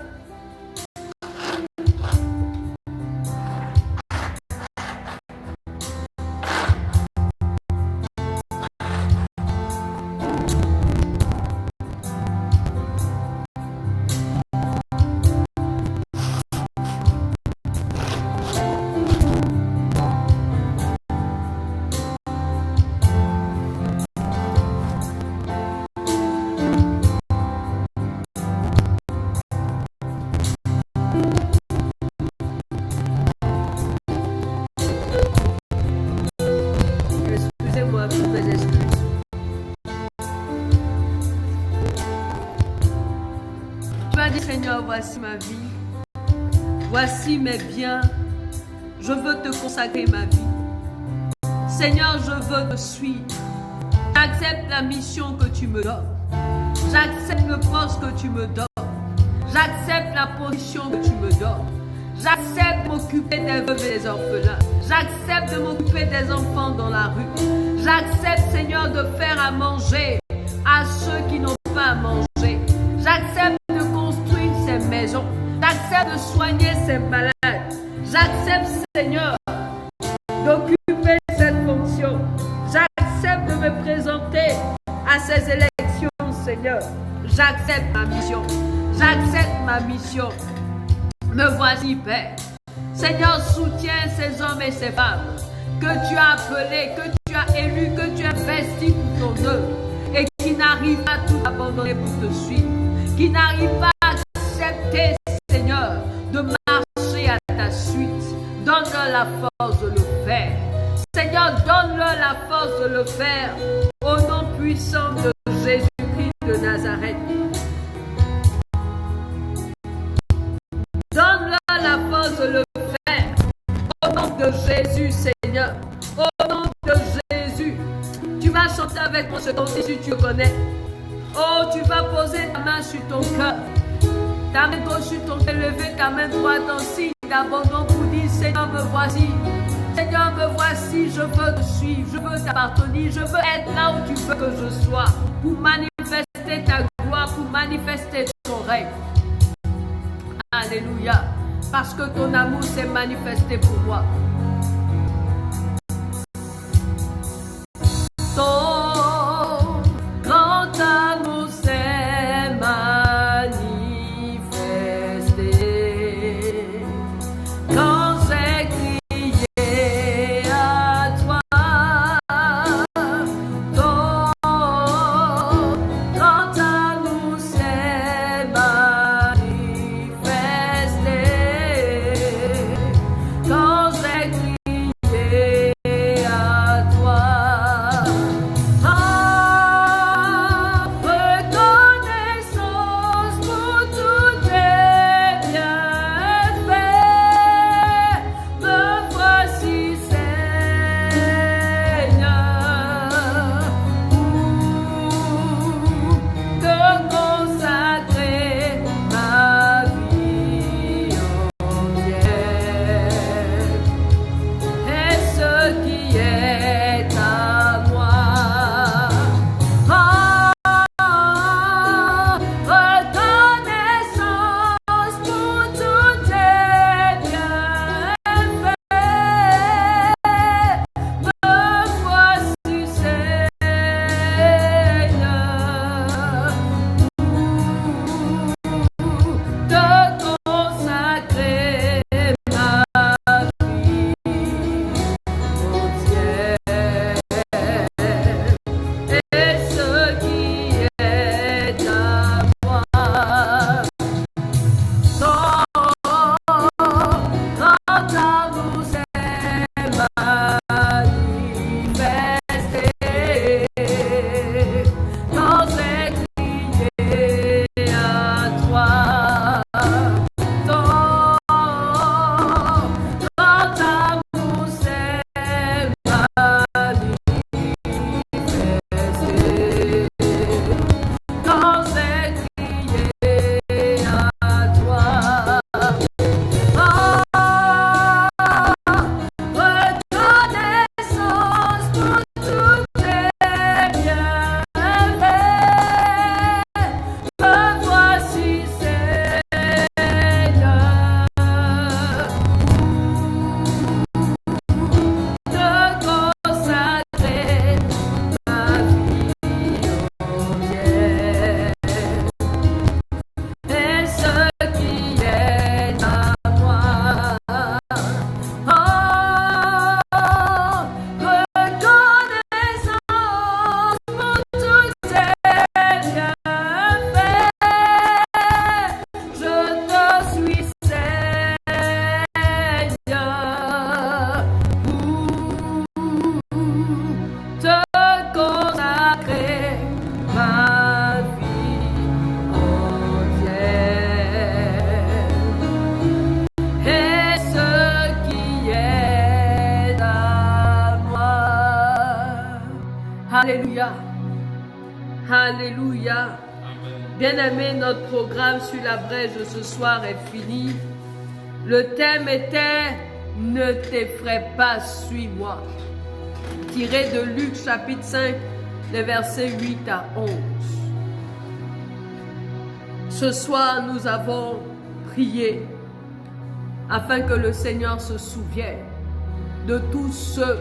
Seigneur, voici ma vie, voici mes biens, je veux te consacrer ma vie. Seigneur, je veux te suivre. J'accepte la mission que tu me donnes. J'accepte le poste que tu me donnes. J'accepte la position que tu me donnes. J'accepte de m'occuper des veuves et des orphelins. J'accepte de m'occuper des enfants dans la rue. J'accepte, Seigneur, de faire à manger à ceux qui n'ont pas à manger. J'accepte de construire ces maisons. J'accepte de soigner ces malades. J'accepte, Seigneur, d'occuper cette fonction. J'accepte de me présenter à ces élections, Seigneur. J'accepte ma mission. J'accepte ma mission. Me voici, Père. Seigneur, soutiens ces hommes et ces femmes que tu as appelés, que tu as élus, que tu as investis pour ton œuvre et qui n'arrivent pas à tout abandonner pour te suivre, qui n'arrivent pas à accepter, Seigneur, de marcher à ta suite. Donne-leur la force de le faire. Seigneur, donne-leur la force de le faire au nom puissant de Jésus-Christ de Nazareth. Donne-leur la force de le faire au nom de Jésus, Seigneur. Au nom de Jésus. Tu vas chanter avec moi ce cantique si tu le connais. Oh, tu vas poser ta main sur ton cœur. Ta main gauche sur ton cœur, lever ta main droite en signe d'abandon pour dire Seigneur, me voici. Seigneur, me voici, je veux te suivre, je veux t'appartenir, je veux être là où tu veux que je sois pour manifester ta gloire, pour manifester ton règne. Alléluia. Parce que ton amour s'est manifesté pour moi. Ton grand amour s'est manifesté quand j'ai crié à toi. Ton grand amour s'est manifesté quand j'ai Alléluia. Alléluia. Amen. Bien-aimé, notre programme sur la brèche de ce soir est fini. Le thème était « Ne t'effraie pas, suis-moi » tiré de Luc chapitre 5, les versets 8 à 11. Ce soir, nous avons prié afin que le Seigneur se souvienne de tous ceux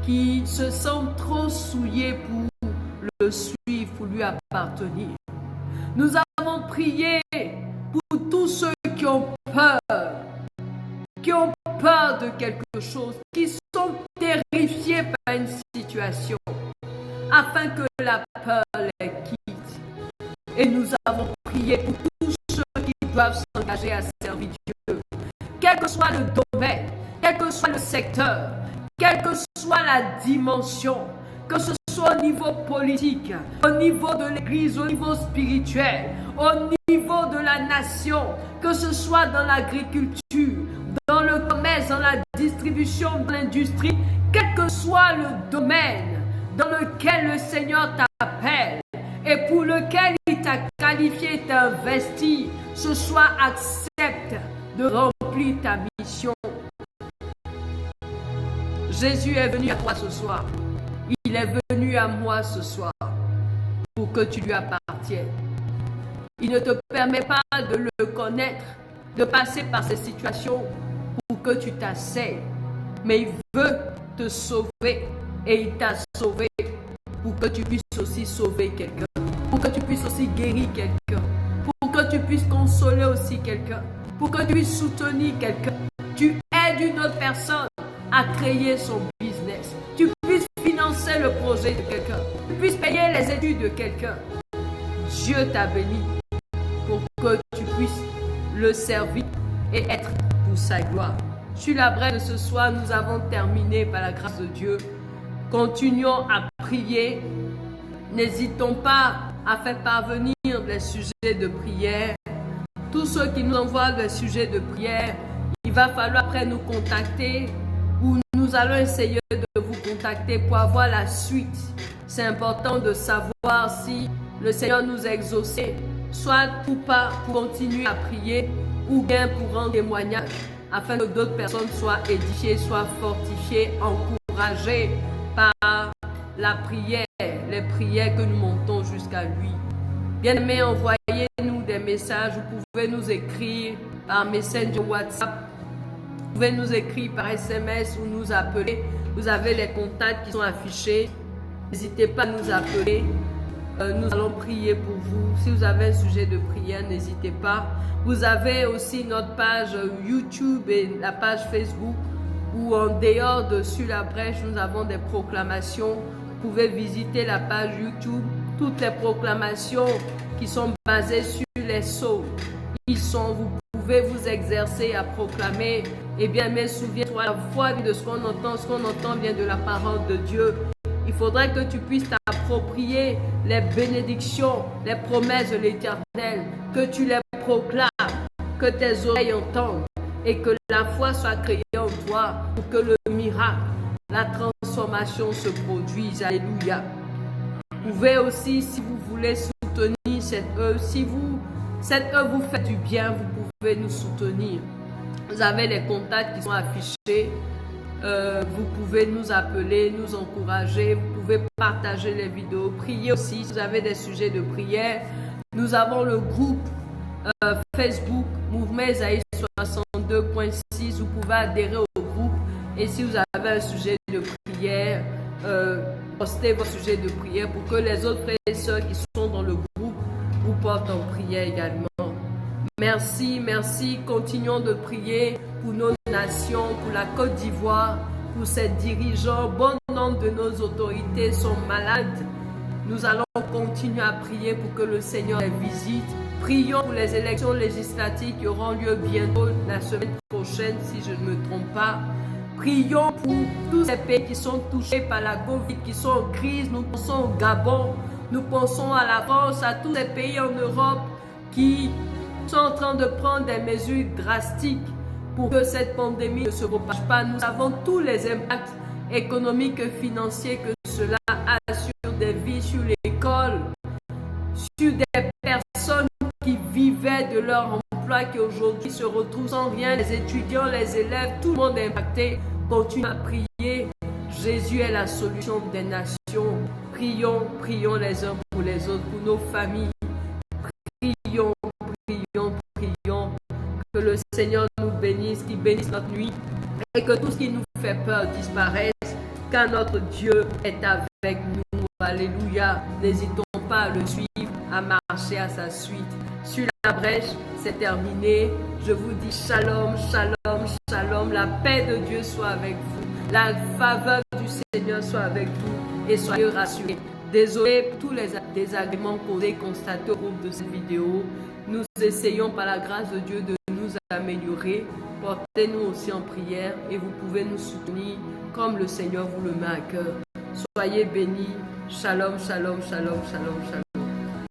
qui se sentent trop souillés pour le suivre, pour lui appartenir. Nous avons prié pour tous ceux qui ont peur de quelque chose, qui sont terrifiés par une situation, afin que la peur les quitte. Et nous avons prié pour tous ceux qui doivent s'engager à servir Dieu, quel que soit le domaine, quel que soit le secteur, quelle que soit la dimension, que ce soit au niveau politique, au niveau de l'église, au niveau spirituel, au niveau de la nation, que ce soit dans l'agriculture, dans le commerce, dans la distribution, dans l'industrie, quel que soit le domaine dans lequel le Seigneur t'appelle et pour lequel il t'a qualifié, t'a investi, ce soir accepte de remplir ta mission. Jésus est venu à toi ce soir. Il est venu à moi ce soir pour que tu lui appartiennes. Il ne te permet pas de le connaître, de passer par ces situations pour que tu t'asseyes. Mais il veut te sauver et il t'a sauvé pour que tu puisses aussi sauver quelqu'un, pour que tu puisses aussi guérir quelqu'un, pour que tu puisses consoler aussi quelqu'un, pour que tu puisses soutenir quelqu'un. Tu aides une autre personne à créer son business. Tu puisses financer le projet de quelqu'un. Tu puisses payer les études de quelqu'un. Dieu t'a béni pour que tu puisses le servir et être pour sa gloire. Sur la brèche de ce soir, nous avons terminé par la grâce de Dieu. Continuons à prier. N'hésitons pas à faire parvenir les sujets de prière. Tous ceux qui nous envoient des sujets de prière, il va falloir après nous contacter ou nous allons essayer de vous contacter pour avoir la suite. C'est important de savoir si le Seigneur nous a exaucés, soit ou pas pour continuer à prier ou bien pour rendre témoignage afin que d'autres personnes soient édifiées, soient fortifiées, encouragées par la prière, les prières que nous montons jusqu'à lui. Bien-aimés, envoyez-nous des messages. Vous pouvez nous écrire par Messenger WhatsApp. Vous pouvez nous écrire par SMS ou nous appeler. Vous avez les contacts qui sont affichés. N'hésitez pas à nous appeler. Nous allons prier pour vous. Si vous avez un sujet de prière, n'hésitez pas. Vous avez aussi notre page YouTube et la page Facebook où en dehors de Sur la brèche, nous avons des proclamations. Vous pouvez visiter la page YouTube. Toutes les proclamations qui sont basées sur les sceaux, vous pouvez vous exercer à proclamer. Eh bien, mais souviens-toi, la foi de ce qu'on entend vient de la parole de Dieu. Il faudrait que tu puisses t'approprier les bénédictions, les promesses de l'Éternel, que tu les proclames, que tes oreilles entendent et que la foi soit créée en toi pour que le miracle, la transformation se produise. Alléluia. Vous pouvez aussi, si vous voulez soutenir cette œuvre, si cette œuvre vous fait du bien, vous pouvez nous soutenir. Vous avez les contacts qui sont affichés. Vous pouvez nous appeler, nous encourager. Vous pouvez partager les vidéos, prier aussi. Si vous avez des sujets de prière, nous avons le groupe Facebook Mouvement Esaïe 62.6. Vous pouvez adhérer au groupe. Et si vous avez un sujet de prière, postez vos sujets de prière pour que les autres frères et sœurs qui sont dans le groupe vous portent en prière également. Merci, merci. Continuons de prier pour nos nations, pour la Côte d'Ivoire, pour ses dirigeants. Bon nombre de nos autorités sont malades. Nous allons continuer à prier pour que le Seigneur les visite. Prions pour les élections législatives qui auront lieu bientôt la semaine prochaine, si je ne me trompe pas. Prions pour tous ces pays qui sont touchés par la Covid, qui sont en crise. Nous pensons au Gabon, nous pensons à la France, à tous les pays en Europe qui sont en train de prendre des mesures drastiques pour que cette pandémie ne se propage pas. Nous avons tous les impacts économiques et financiers que cela a sur leur emploi qui aujourd'hui se retrouvent sans rien, les étudiants, les élèves, tout le monde est impacté. Continue à prier. Jésus est la solution des nations. Prions, prions les uns pour les autres, pour nos familles. Prions, prions, prions. Que le Seigneur nous bénisse, qu'il bénisse notre nuit et que tout ce qui nous fait peur disparaisse, car notre Dieu est avec nous. Alléluia. N'hésitons pas à le suivre, à marcher à sa suite. Sur la brèche, c'est terminé. Je vous dis shalom, shalom, shalom. La paix de Dieu soit avec vous. La faveur du Seigneur soit avec vous et soyez rassurés. Désolé pour tous les désagréments causés, constatés au cours de cette vidéo. Nous essayons par la grâce de Dieu de nous améliorer. Portez-nous aussi en prière et vous pouvez nous soutenir comme le Seigneur vous le met à cœur. Soyez bénis. Shalom, shalom, shalom, shalom, shalom.